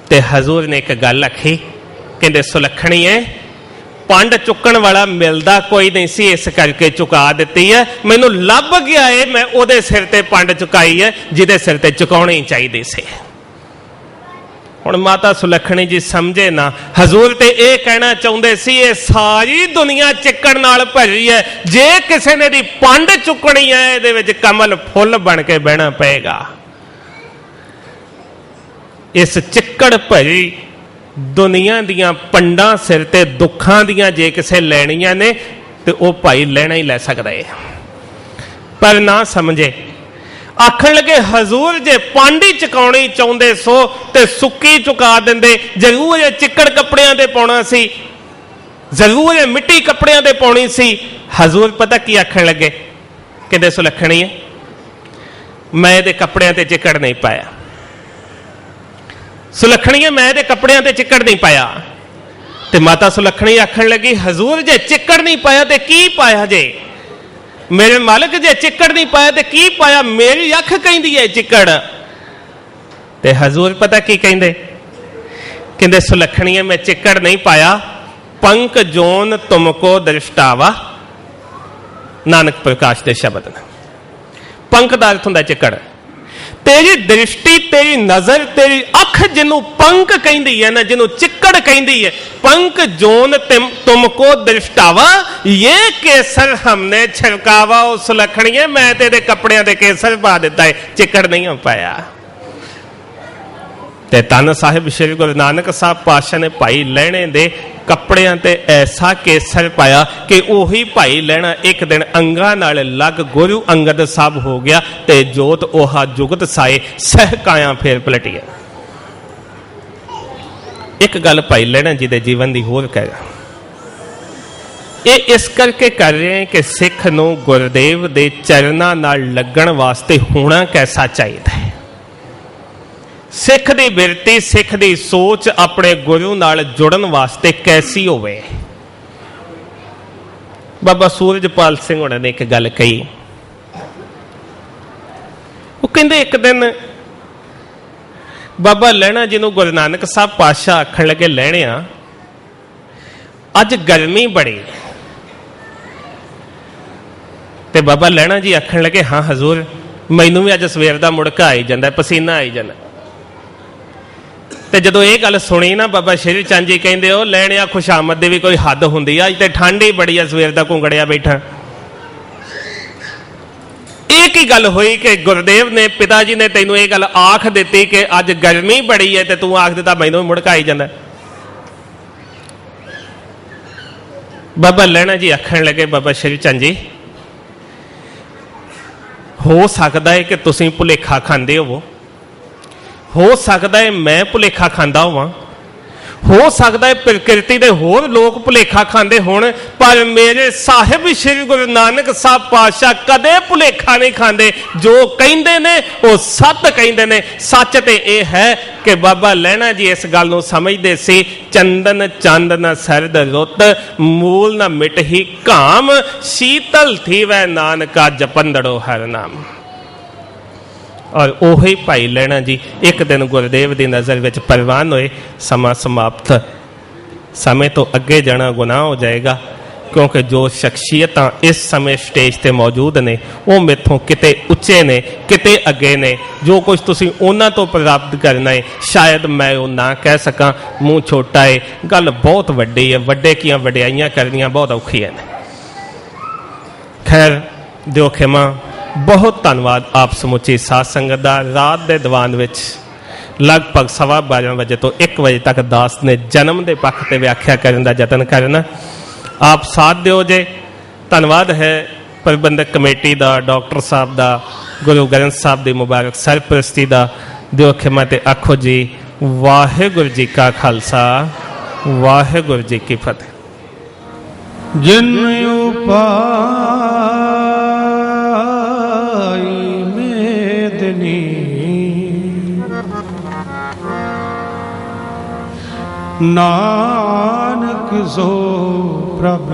Speaker 1: ਤੇ ਹਜ਼ੂਰ ਨੇ ਇੱਕ ਗੱਲ ਆਖੀ, ਕਹਿੰਦੇ ਸੁਲੱਖਣੀ ਹੈ ਪੰਡ ਚੁੱਕਣ ਵਾਲਾ ਮਿਲਦਾ ਕੋਈ ਨਹੀਂ ਸੀ, ਇਸ ਕਰਕੇ ਚੁਕਾ ਦਿੱਤੀ ਹੈ। ਮੈਨੂੰ ਲੱਭ ਗਿਆ ਏ, ਮੈਂ ਉਹਦੇ ਸਿਰ ਤੇ ਪੰਡ ਚੁਕਾਈ ਹੈ ਜਿਹਦੇ ਸਿਰ ਤੇ ਚੁਕਾਉਣੀ ਚਾਹੀਦੀ ਸੀ। ਹੁਣ ਮਾਤਾ ਸੁਲੱਖਣੀ ਜੀ ਸਮਝੇ ਨਾ, ਹਜ਼ੂਰ ਤੇ ਇਹ ਕਹਿਣਾ ਚਾਹੁੰਦੇ ਸੀ ਇਹ ਸਾਰੀ ਦੁਨੀਆ ਚਿੱਕੜ ਨਾਲ ਭਰੀ ਹੈ, ਜੇ ਕਿਸੇ ਨੇ ਦੀ ਪੰਡ ਚੁੱਕਣੀ ਹੈ ਇਹਦੇ ਵਿੱਚ ਕਮਲ ਫੁੱਲ ਬਣ ਕੇ ਬਹਿਣਾ ਪਏਗਾ। ਇਸ ਚਿੱਕੜ ਭਰੀ ਦੁਨੀਆ ਦੀਆਂ ਪੰਡਾਂ ਸਿਰ ਤੇ ਦੁੱਖਾਂ ਦੀਆਂ ਜੇ ਕਿਸੇ ਲੈਣੀਆਂ ਨੇ ਤੇ ਉਹ ਭਾਈ ਲੈਣਾ ਹੀ ਲੈ ਸਕਦਾ ਹੈ, ਪਰ ਨਾ ਸਮਝੇ। ਆਖਣ ਲੱਗੇ ਹਜ਼ੂਰ ਜੇ ਪੰਡ ਹੀ ਚੁਕਾਉਣੀ ਚਾਹੁੰਦੇ ਸੋ ਤੇ ਸੁੱਕੀ ਚੁਕਾ ਦਿੰਦੇ, ਜ਼ਰੂਰ ਇਹ ਚਿੱਕੜ ਕੱਪੜਿਆਂ ਤੇ ਪਾਉਣਾ ਸੀ, ਜ਼ਰੂਰ ਇਹ ਮਿੱਟੀ ਕੱਪੜਿਆਂ ਤੇ ਪਾਉਣੀ ਸੀ। ਹਜ਼ੂਰ ਪਤਾ ਕੀ ਆਖਣ ਲੱਗੇ, ਕਹਿੰਦੇ ਸੁਲੱਖਣੀ ਹੈ ਮੈਂ ਇਹਦੇ ਕੱਪੜਿਆਂ ਤੇ ਚਿੱਕੜ ਨਹੀਂ ਪਾਇਆ, ਸੁਲੱਖਣੀ ਮੈਂ ਇਹਦੇ ਕੱਪੜਿਆਂ ਤੇ ਚਿੱਕੜ ਨਹੀਂ ਪਾਇਆ। ਤੇ ਮਾਤਾ ਸੁਲੱਖਣੀ ਆਖਣ ਲੱਗੀ ਹਜ਼ੂਰ ਜੇ ਚਿੱਕੜ ਨਹੀਂ ਪਾਇਆ ਤੇ ਕੀ ਪਾਇਆ ਜੇ, ਮੇਰੇ ਮਾਲਕ ਜੇ ਚਿੱਕੜ ਨਹੀਂ ਪਾਇਆ ਤੇ ਕੀ ਪਾਇਆ, ਮੇਰੀ ਅੱਖ ਕਹਿੰਦੀ ਹੈ ਚਿੱਕੜ। ਤੇ ਹਜ਼ੂਰ ਪਤਾ ਕੀ ਕਹਿੰਦੇ, ਕਹਿੰਦੇ ਸੁਲੱਖਣੀ ਮੈਂ ਚਿੱਕੜ ਨਹੀਂ ਪਾਇਆ, ਪੰਕ ਜੋਨ ਤੁਮਕੋ ਦ੍ਰਿਸ਼ਟਾਵਾ, ਨਾਨਕ ਪ੍ਰਕਾਸ਼ ਦੇ ਸ਼ਬਦ ਨੇ। ਪੰਕ ਦਾ ਅਰਥ ਹੁੰਦਾ ਚਿੱਕੜ। ਤੇਰੀ ਦ੍ਰਿਸ਼ਟੀ, ਤੇਰੀ ਨਜ਼ਰ, ਤੇਰੀ ਅੱਖ ਜਿਹਨੂੰ ਪੰਕ ਕਹਿੰਦੀ ਹੈ ਨਾ, ਜਿਹਨੂੰ ਚਿੱਕੜ ਕਹਿੰਦੀ ਹੈ, पंक जोन तुमको दृष्टावा ये केसर हमने छिड़कावा उस लखणीए मैं तेरे कपड़ियां दे केसर पा दिता है, चिकड़ नहीं हो पाया। ते धन साहिब श्री गुरु नानक साहब पातशाह ने भाई लहणे दे कपड़ियां ते ऐसा केसर पाया कि उही भाई लहणा एक दिन अंगा नाल लग गुरु अंगद साहब हो गया ते जोत ओहा जुगत साए सहकाया फेर पलटिया। एक गल भाई लहणा जी दे जीवन दी होर कहेगा, ये इस करके कर रहे हैं कि सिख नूं गुरुदेव दे चरनां नाल लगण वास्ते होना कैसा चाहिए है। सिख दी बिरती, सिख दी सोच अपने गुरु नाल जुड़न वास्ते कैसी होवे। बाबा सूरजपाल सिंह होना ने एक गल कही, वो कहंदे एक दिन बाबा लहणा जी नूं गुरु नानक साहब पातशाह आखण लगे, लहणिया अज गर्मी बड़ी। ते बाबा लहणा जी आखण लगे, हाँ हजूर मैनू भी अज सवेर दा मुड़का आई जांदा, पसीना आई जांदा। ते जदों ये गल सुनी ना बाबा श्री चंद जी कहंदे, ओ लहणिया खुशामद दी भी कोई हद हुंदी आ, अज ते ठंड ही बड़ी आ, सवेर दा घुंगड़िया बैठा। एक ही गल हुई कि गुरुदेव ने पिता जी ने तैनू ये गल आख दी कि अज गर्मी बड़ी है ते तू आख दिता मैनू मुड़का आई जांदा। बाबा लहणा जी आखण लगे, बाबा श्री चंद जी हो सकता है कि तुसीं भुलेखा खांदे हो सकता है मैं भुलेखा खांदा होवां, हो सकता है प्रकृति दे होर लोग भुलेखा खांदे होण, पर मेरे साहिब श्री गुरु नानक साहब पातशाह कदे भुलेखा नहीं खांदे। जो कहिंदे ने वो सत कहिंदे ने। सच ते यह है कि बाबा लहणा जी इस गल नूं समझदे सी, चंदन चंद न सरद रुत, मूल न मिट ही काम, शीतल थी वह नानका जपंदड़ो हर नाम। और ओही भाई लहणा जी एक दिन गुरुदेव की नज़र में परवान होए। समा समाप्त, समय तो अगे जाना गुनाह हो जाएगा, क्योंकि जो शख्सियत इस समय स्टेज पर मौजूद ने वो मेथों किते उच्चे ने किते अगे ने। जो कुछ तुसीं उन्हां तो प्राप्त करना है शायद मैं वो ना कह सकां, मूँह छोटा है, गल बहुत वड्डी है, वड्डे कियां वड्याइयां करनियां बहुत औखियां ने। खैर दिओ खिमा, बहुत धन्यवाद आप समुची साध संगत का। रात के दीवान विच लगभग 12:15 बजे तो 1 बजे तक दास ने जन्म के पक्ष से व्याख्या करने का यतन करना। आप साथ दिओ जे। धन्यवाद है प्रबंधक कमेटी का, डॉक्टर साहब का, गुरु ग्रंथ साहब की मुबारक सरपरस्ती का। दिओ खिमा ते आखो जी वाहिगुरू जी का खालसा वाहिगुरू जी की फतेह।
Speaker 2: जिन उपाय मेदनी नानक सो प्रभ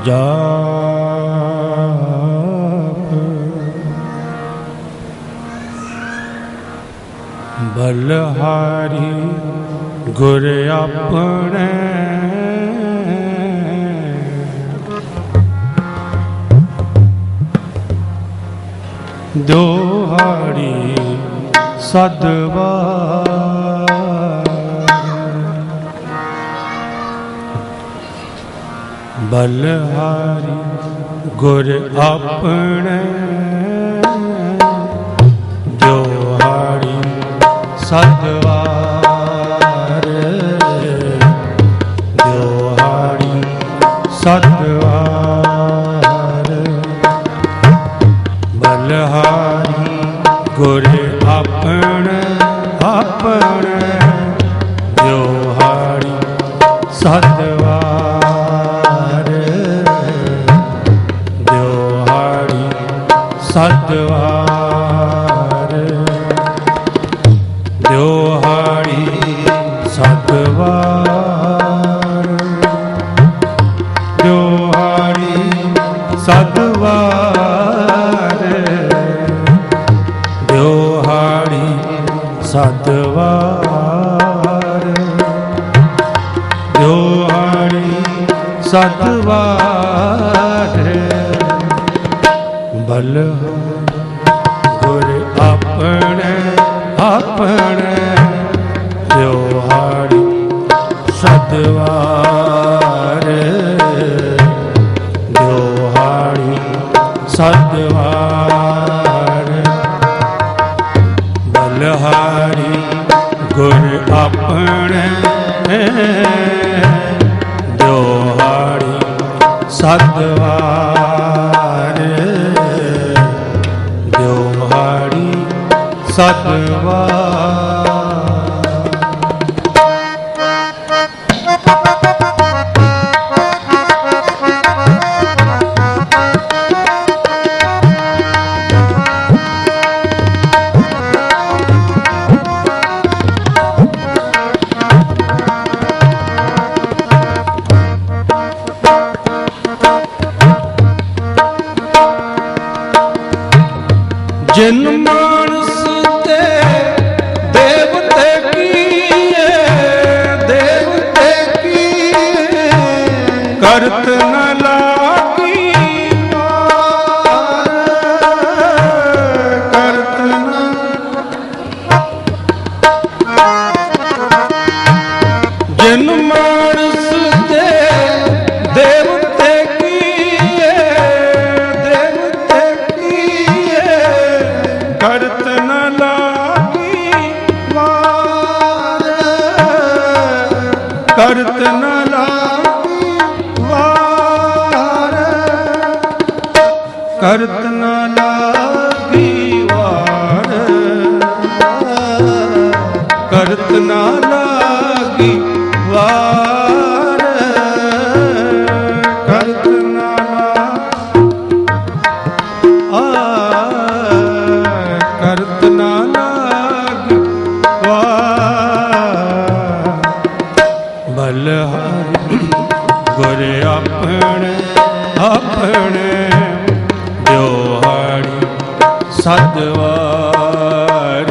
Speaker 2: जाप बलहारी गुर अपने दोहाड़ी सदवार बलहारी गुर अपने दोहाड़ी सदवार दोहाड़ी सदवार बलहारी गुर अपने अपने दोहाड़ी सदवार दोहाड़ी सदवार दोहाड़ी सदवार दोहाड़ी सदवार दोहाड़ी सदवार दोहाड़ी सदवार बल गुर अपने अपने दोहाड़ी सदवार दोहाड़ी सदवार बलहारी गुर अपने दोहाड़ी सदवार दोहाड़ी सदवार जिन मानस ते देवते किए देवते किए करत न लागी करत न जिन मानस ते देवते किए देवते किए करत न लागी वार करत न लागी वार करत न लागी वार करत न लागी वार करत न करत न लागी वार बलहारी गुर अपने अपने दोहाड़ी सदवार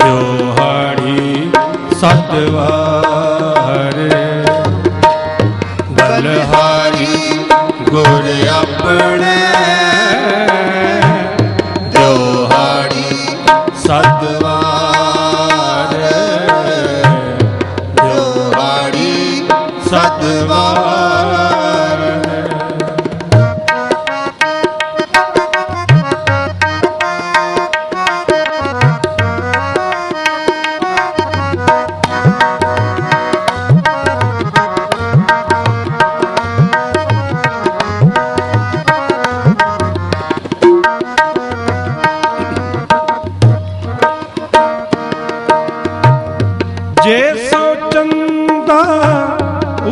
Speaker 2: दोहाड़ी सदवार बलहारी गुर अपने दोहाड़ी सदवार दोहाड़ी सदवार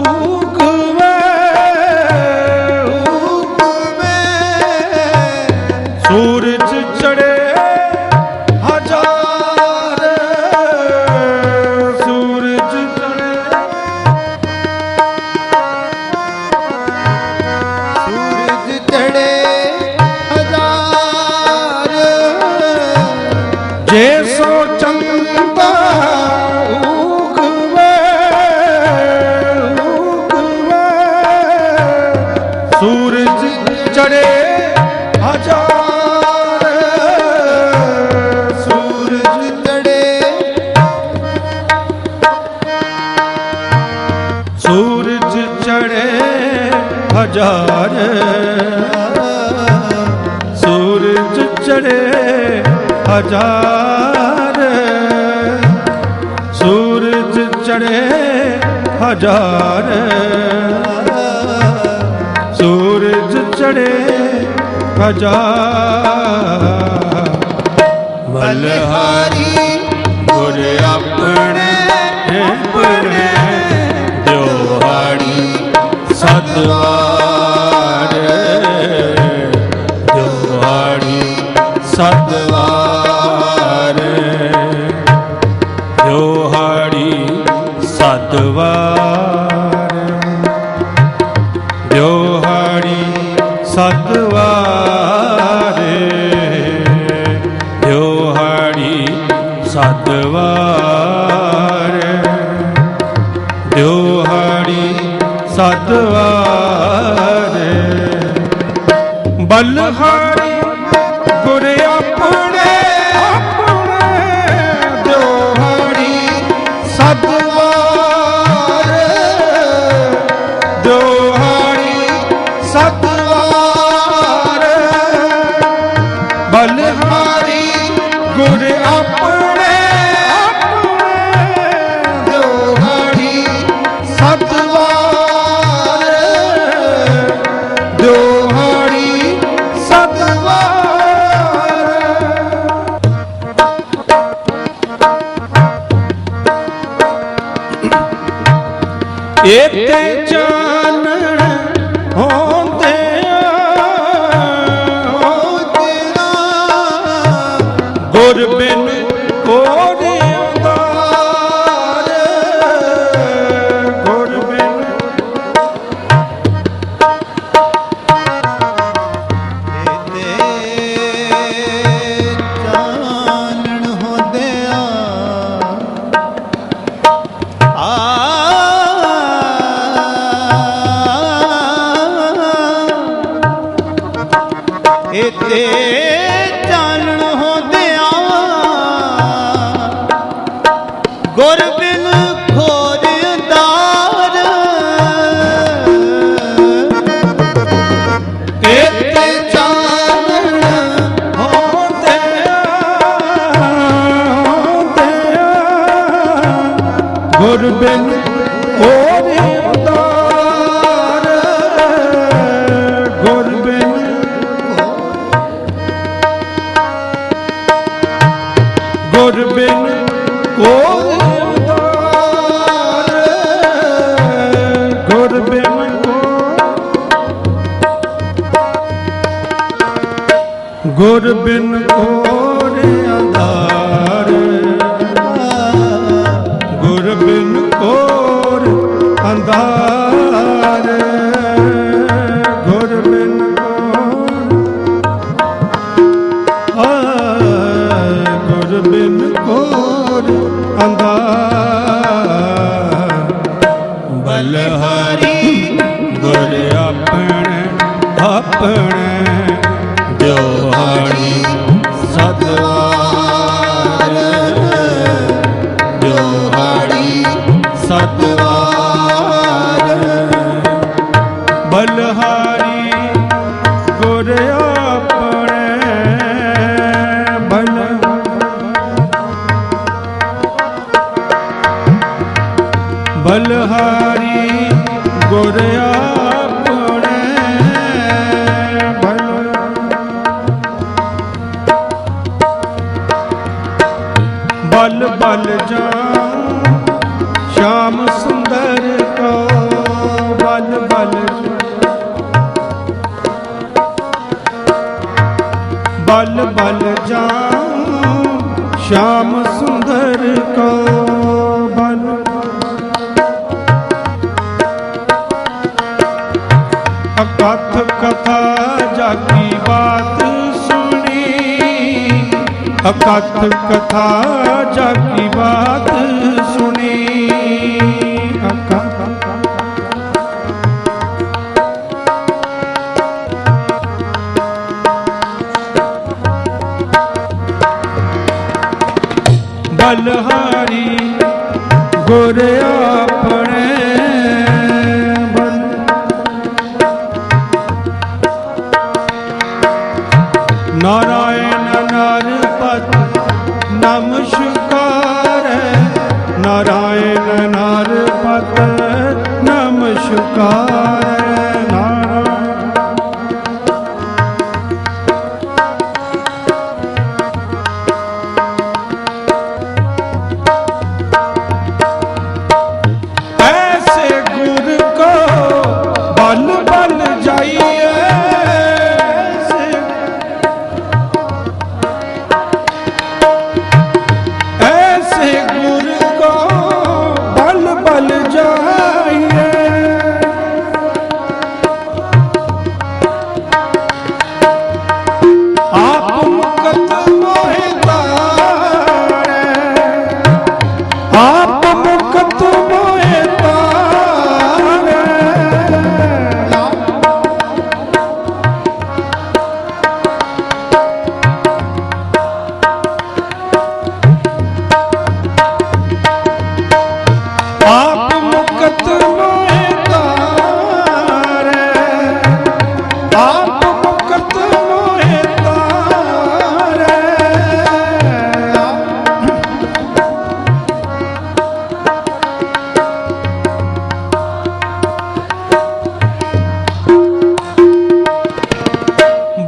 Speaker 3: ऊकवे
Speaker 2: ऊकवे
Speaker 3: सूरज चढ़े हजार सूरज चढ़े
Speaker 2: सूरज चढ़े हजार
Speaker 3: जैसो चंदा उगवे उगवे सूरज चढ़े हजार
Speaker 2: सूरज चढ़े
Speaker 3: सूरज चढ़े हजार सूरज चढ़े हजार सूरज चढ़े हजार सूरज चढ़े हजार
Speaker 2: बलहारी गुर अपने अपने जोहाड़ी सतवार जोहाड़ी सतवार
Speaker 3: जोहाड़ी सतवार जोहाड़ी सतवार जोहाड़ी सतवार जोहाड़ी सतवार बलहारी गुर अपने अपने जोहाड़ी सतवार जोहाड़ी सतवार बलहारी गुर अपने अपने
Speaker 2: जोहाड़ी
Speaker 3: सतवार जोहाड़ी सतवार एते चानण होंदे
Speaker 2: तेरा
Speaker 3: गुर बिन कोरी अंदार गुर बिन
Speaker 2: चानण होंदिया इते चानण होंदिया गुर बिन खोर अंदार
Speaker 3: एते चानण होंदे गुर बिन कोरी अंदार गुर बिन गुर बिन कोरी अंदार गुर बिन गुर बिन कोरी अंदार गुर बिन कोर अंधार गुर बिन गुर बिन कोर अंधार बलहारी गुर अपने अपने
Speaker 2: जोहाड़ी सतवार जोहाड़ी सतवार
Speaker 3: बलहारी गुर अपने बल बलहारी गुर अपने बल बल बल जा श्याम सुंदर को अकथ कथा जाकी बात सुनी, अकथ कथा जाकी बात सुनी। बलहारी गुर अपने बल, नारायण नरपत नमस्कार, नारायण नरपत नमस्कार।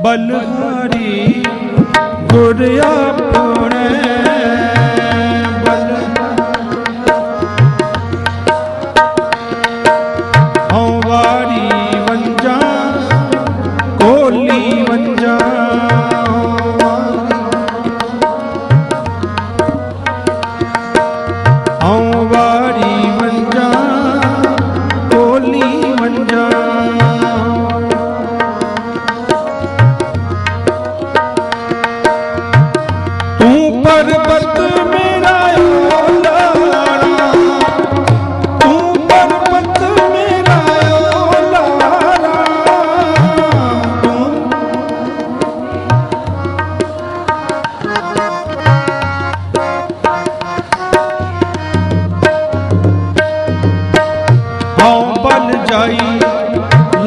Speaker 3: बलहारी गुर अपने बल, हूँ वारी वंजा कोली वंजा, हूँ वारी वंजा कोली वंजा। पर्वत मेरा ओलारा, तू पर्वत मेरा ओलारा, हाँ बल जाई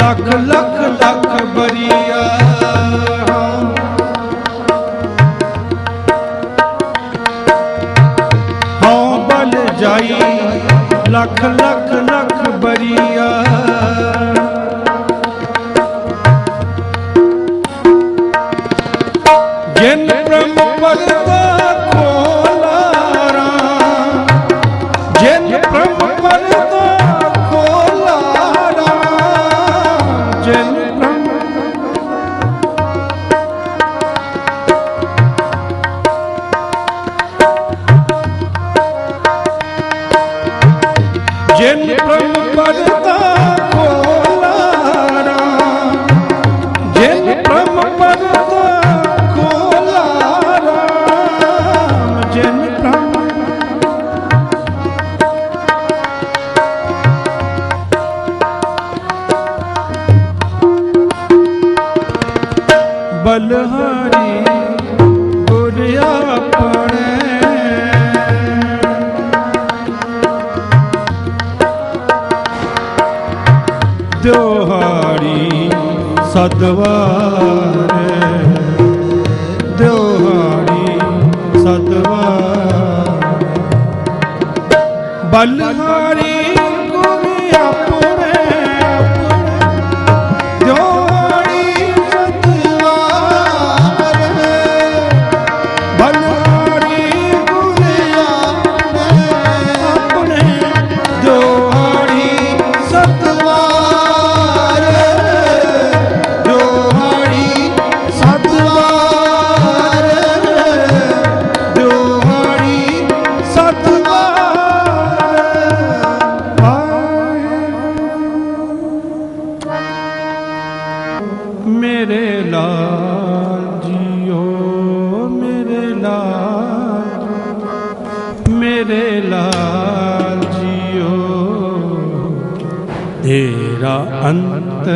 Speaker 3: लख लख लख बरिया, जाई लख लख लख बरिया। जिन ब्रह्म पर्दा खोलारा, जिन ब्रह्म पर्दा खोलारा, जिन जिन ब्रह्म पर्दा खोलारा, जिन ब्रह्म पर्दा खोलारा, जिन ब्रह्म बलहारी गुर अपने द्योहारी सदवार, द्योहारी सदवार। बलहारी गुर अपने द्योहारी सदवार, बलहारी गुर अपने द्योहारी सदवार, द्योहारी सदवार, द्योहारी सदवार। तेरा अंत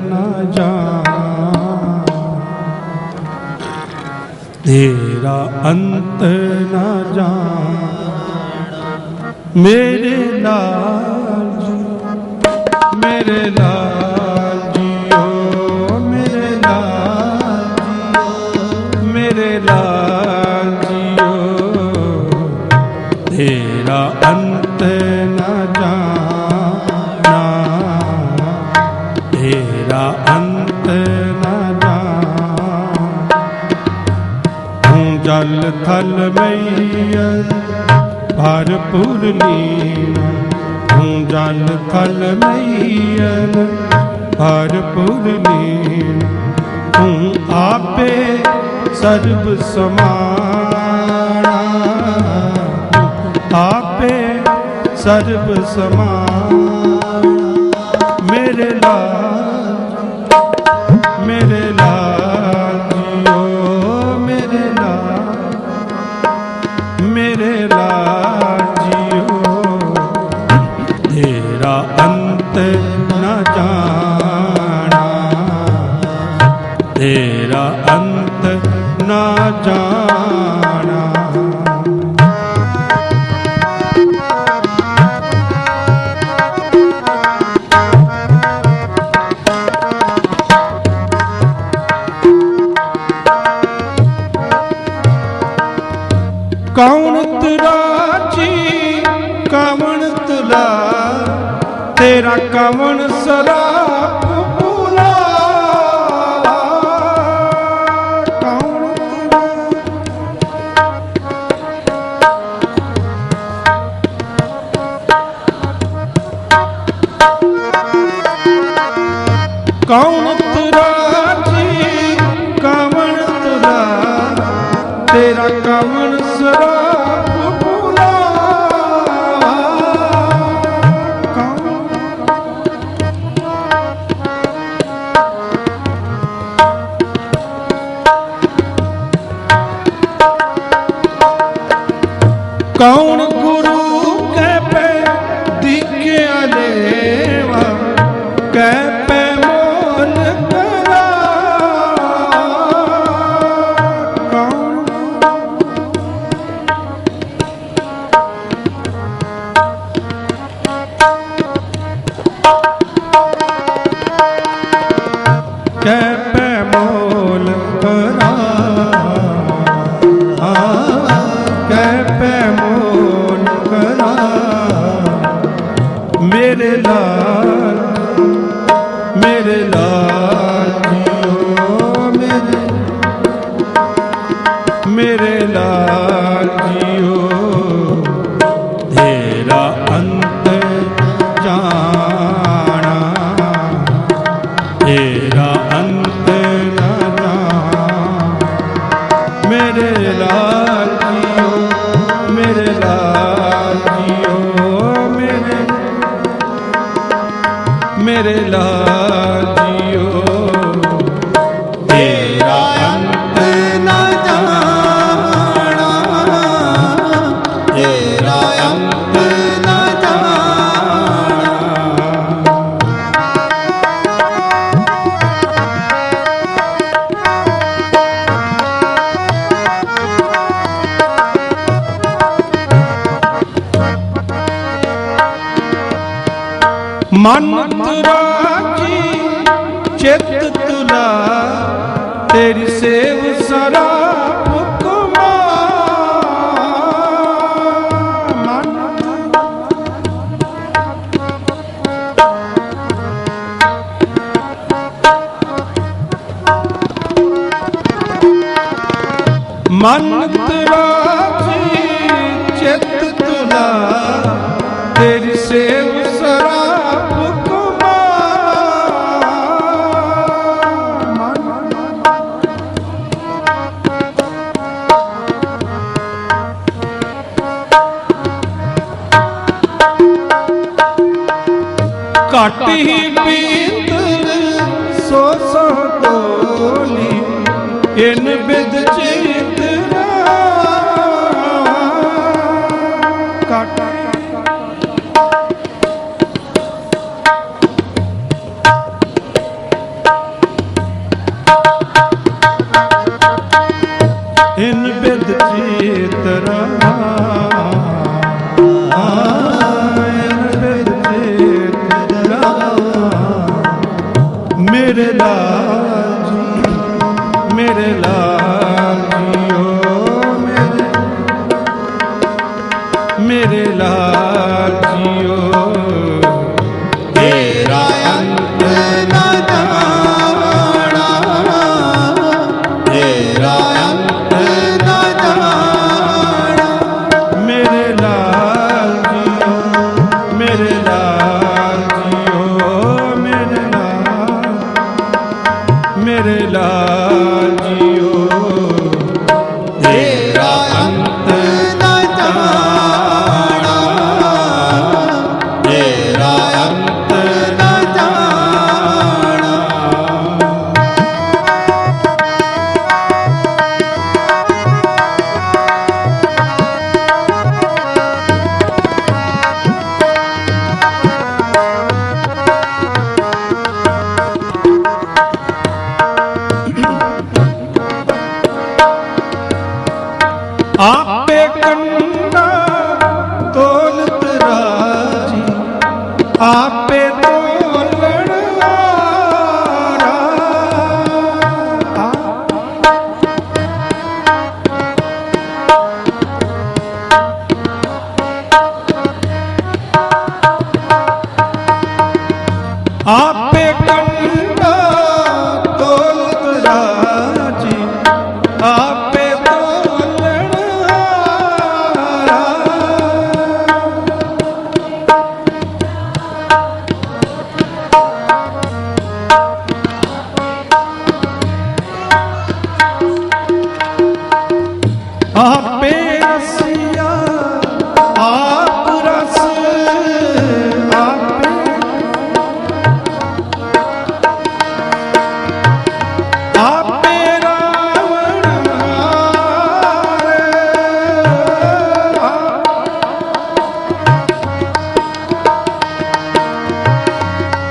Speaker 3: न जान, तेरा अंत न जान मेरे लाल जी, मेरे लाल जियो, मेरे लाल जियो, मेरे लाल जियो, तेरा अंत न जाना, तेरा अंत न जाना। जल थल मैयर भरपूर लीन, जल थल मैयर भरपूर लीन, आपे सर्व समाना, आपे सर्व समाना। मेरे लाल, मेरे लाल जियो, मेरे लाल, मेरे लाल जियो, तेरा अंत न जाना, तेरा अंत न जाना। कौन तुराची कवन तुला, तेरा कवन सराप भूला, कौन तुरा, कौन तुराची कवन तुला, तेरा कवन सराप भूला, कौन गुरु के पे दिखे लेवा, के पे मोल करा, कौन के पे मोल करा, के पे मोल करा। मेरे लाल, मेरे लाल जियो, मेरे, मेरे लाल जियो, तेरा अंत जाना, तेरा अंत न जाना। मेरे लाल जियो, मेरे लाल जियो, मेरे, मेरे लाल जियो, तेरा अंत न जाना, तेरा अंत न जाना। मन तुराची चित तुला, तेरी सेव सराप कुमार, मन मन तुराची चित तुला, तेरी सेव सराप कुमार, घट ही पीतर सो सो टोली, इन बिद चेतना घट मेरे लाल जी, मेरे लाल जी ओ मेरे लाल जी ओ
Speaker 2: तेरा अंत न जाना, तेरा अंत न जाना।
Speaker 3: मेरे लाल जी ओ मेरे लाल जी ओ मेरे लाल जी ओ
Speaker 2: तेरा अंत न जाना, तेरा अंत न जाना।
Speaker 3: आपे कंडा तोलत राजी, आपे तोलण हारा। आपे कंडा तोलत राजी, आपे तोलण हारा। आपे रसिया आप रस, आपे आपे रावण हारे।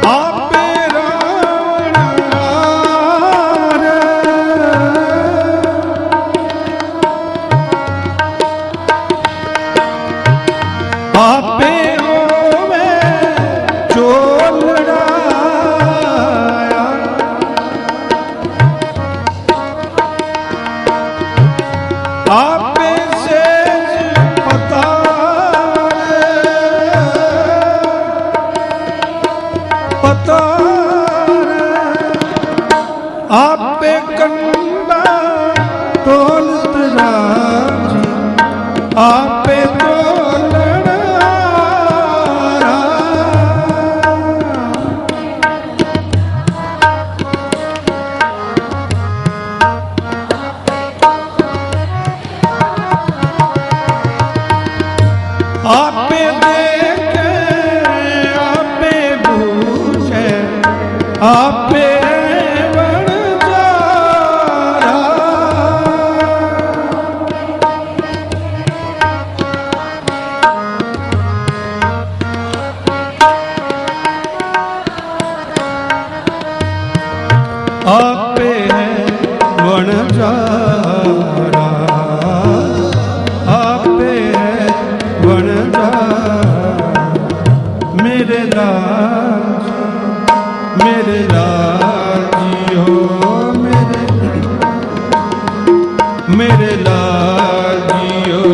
Speaker 3: आपे रावण हारे। आपे होवे चोलड़ा, आपे सेज पतारे, पतारे। आपे कंडा तोलत राजी, आपे तोलण हारा। आपे देखे आपे भूषे, आपे वणजारा। आपे वणजारा, आपे वणजारा। मेरे लाल जी हो मेरे लाल जी हो।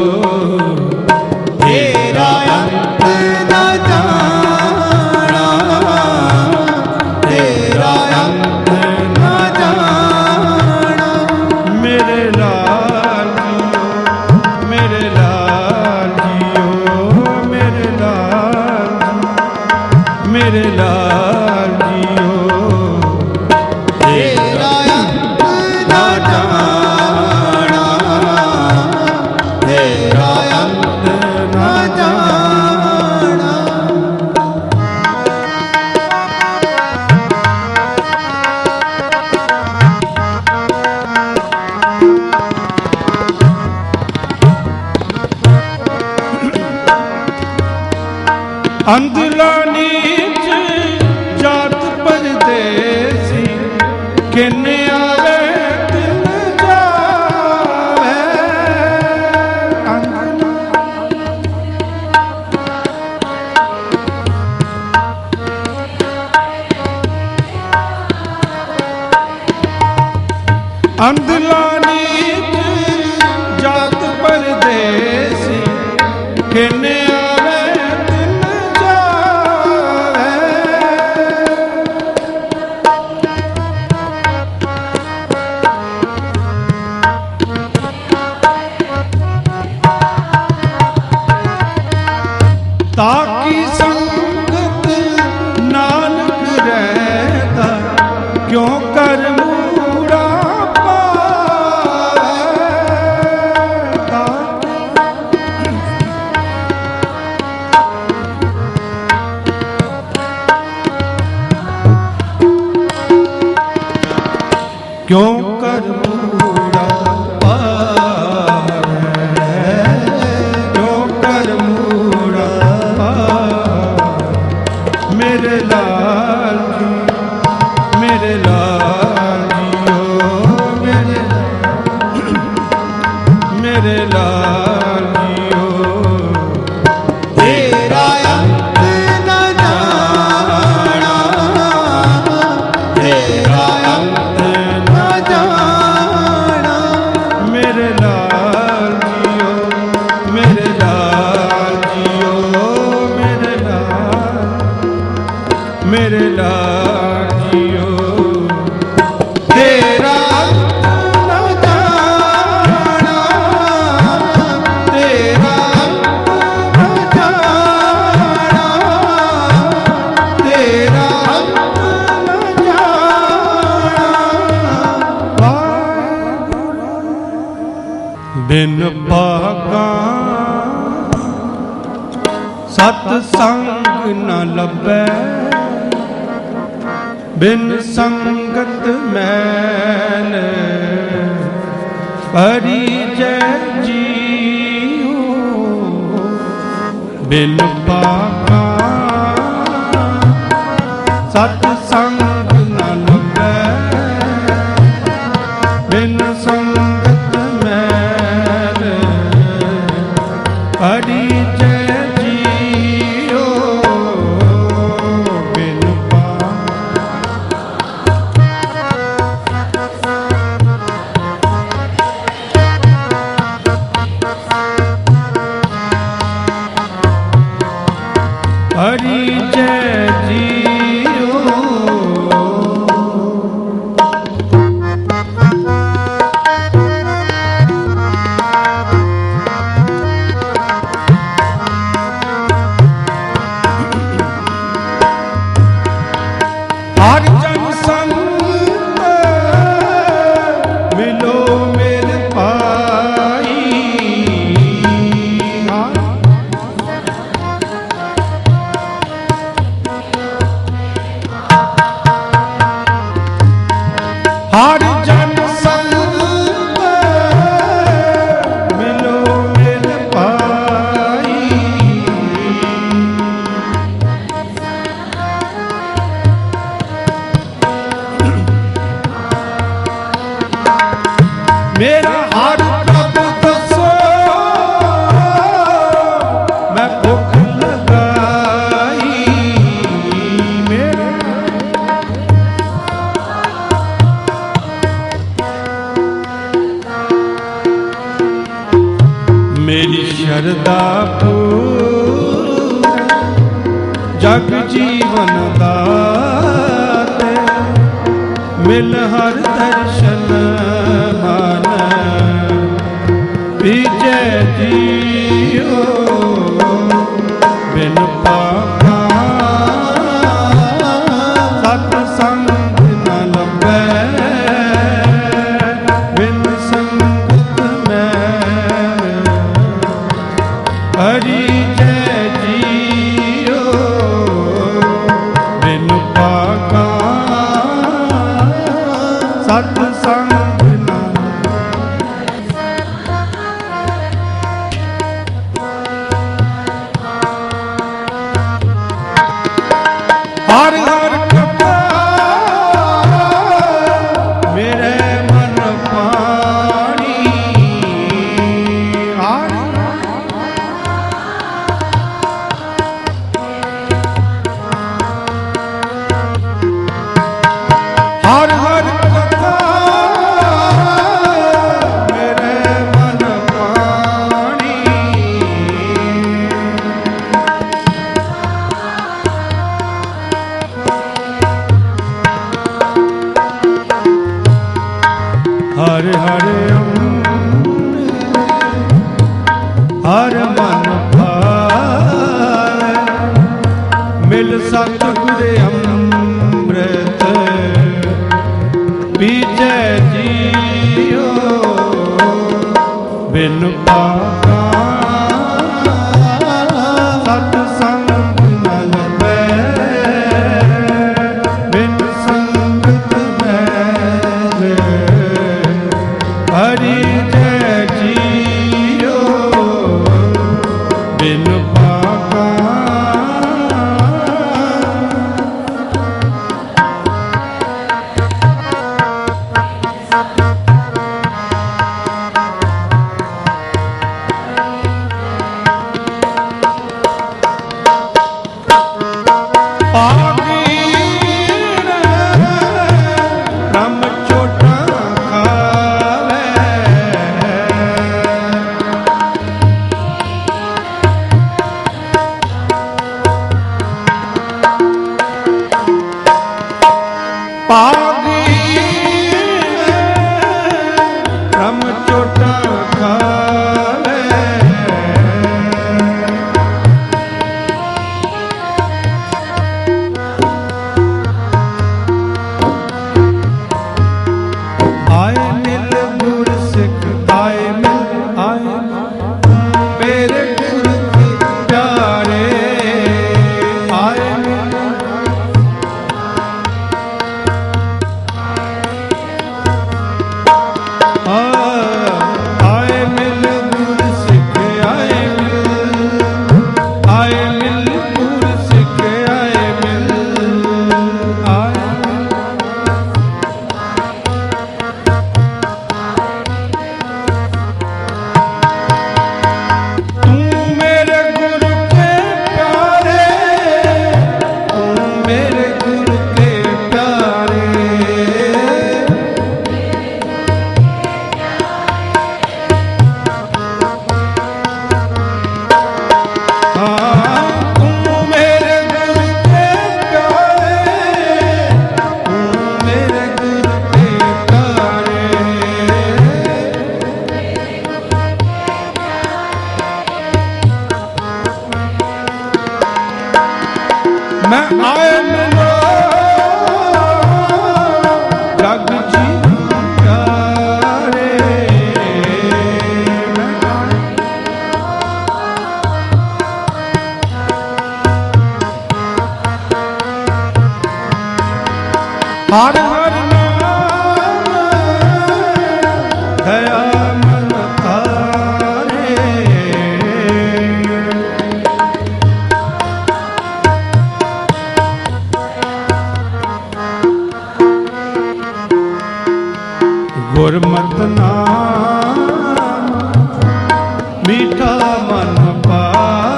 Speaker 2: तेरा अंत न जाना, तेरा अंत न जाना।
Speaker 3: मेरे लाल जी हो मेरे लाल जी हो मेरे लाल जी हो।
Speaker 2: तेरा अंत न जाना, तेरा अंत न जाना।
Speaker 3: अंधला नीच जात परदेसी, किन आवे तिन जावे। अंधला नीच जात परदेसी किने आवे दिन जावे। ताकि संगत नानक रहता क्यों कर मूड़ा पाता। क्यों कर मूड़ा मेरे लाल जी मेरे लाल जी ओ मेरे लाल जी ओ
Speaker 2: तेरा अंत न जाना, तेरा अंत न जाना।
Speaker 3: मेरे लाल जी ओ मेरे लाल जी ओ मेरे लाल जियो।
Speaker 2: तेरा अंत न जाना, तेरा अंत न जाना, तेरा अंत न जाना।
Speaker 3: बिन पागा सतसंग न लभै, बिन संगत मैल परिजय जीओ। बिन पागा सतसंग न लभै, बिन संगत मैल परिजय जीओ। बिन परिजय जीओ। हर जन संग मिलो मेरे भाई। हर जन संग मिलो मेरे भाई। मेरा हर प्रभ दसो मैं भुख लगाई। मेरी शरदा पूर जग जीवन दाते, मिल हर दर्शन मान विजय जियो। बिन पागा सतसंग न लभै, बिन संगत मैल परिजय जियो। बिन पागा सतसंग न हर हर कथा मेरे मन पानी। हर हर कथा ਹਰ ਹਰ ਹਰ ਮਨ ਭਾਵੈ ਮਿਲ ਸਤਿਗੁਰ ਅੰਮ੍ਰਿਤ ਪੀਜੈ ਜੀਉ ਬਿਨ ਪਾਕਾ ਸਤ ਸੰਗ ਨ ਲਭੈ ਬਿਨ ਸੰਗਤ ਮੈਲ ਹਰੀ ਜੈ ਜੀਉ ਬਿਨ ਪਾਕਾ ਹਰ ਹਰ ਨਾਮ ਦਇਆ ਮਨ ਧਾਰੇ ਗੁਰਮਤਿ ਨਾਮ ਮੀਠਾ ਮਨ ਪਾਇਆ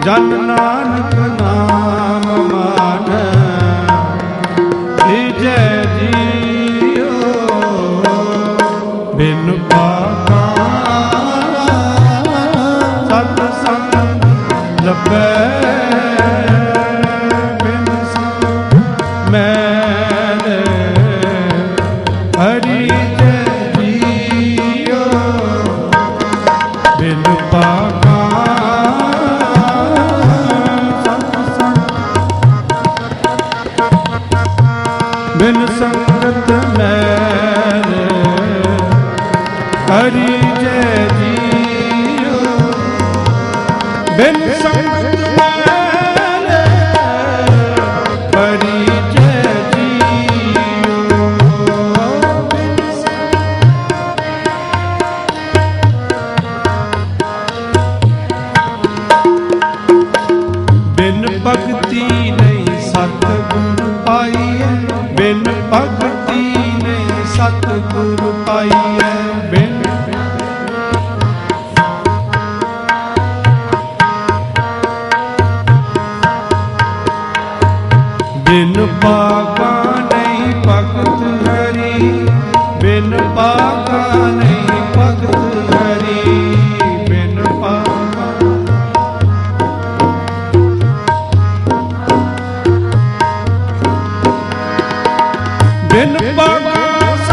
Speaker 3: ਜਨ ਨਾਨਕ ਨਾਮ ਮਾਨ ਜੈ ਜੀਉ ਬਿਨ ਪਾਕਾ ਸਤ ਸੰਗ ਲੱਭੈ ਬਿਨ ਸੰਗ ਮੈਲ ਹਰੀ ਜੈ ਜੀਉ ਬਿਨ ਪਾਕਾ ਬਿਨ ਸੰਗਤ ਮੈਲ ਹਰੀ ਜੈ ਜੀਉ ਬਿਨ ਸੰਗਤ ਮੈਲ ਹਰੀ ਜੈ ਜੀਉ ਬਿਨ ਭਗਤੀ ਨਹੀਂ ਸਤਿਗੁਰ ਪਾਈਐ ਬਿਨ ਭਗਤੀ ਨਹੀਂ ਸਤਿਗੁਰ ਪਾਈਐ ਬਿਨ ਬਿਨ ਪਾਕਾ ਨਹੀਂ ਭਗਤ ਹਰੀ ਬਿਨ ਪਾਕਾ ਨਹੀਂ ਭਗਤ ਹਰੀ ਬਿਨ ਪਾਕਾ ਬਿਨ ਪਾਕਾ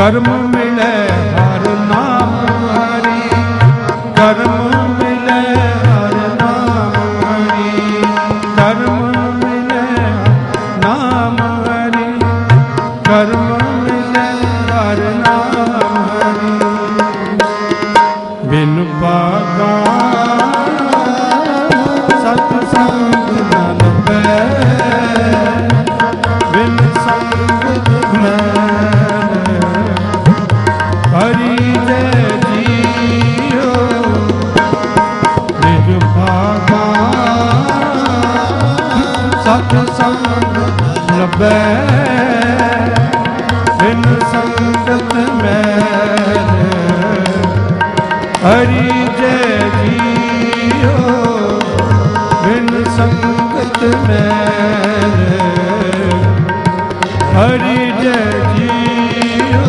Speaker 3: कर्म मिले हर नाम हरि, कर्म मिले हर नाम हरि, कर्म मिले नाम हरि, कर्म मिले हर नाम हरि। बिन पागा सत्संग न लभै, बिन संग मैल हरि जय जियो। निज भागा सत्संग लभै, बिन संगत मैल हरि जय जियो। बिन संगत मैल हरि जय जियो।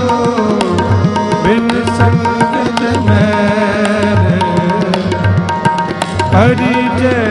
Speaker 3: बिन संगत मैल हरि जय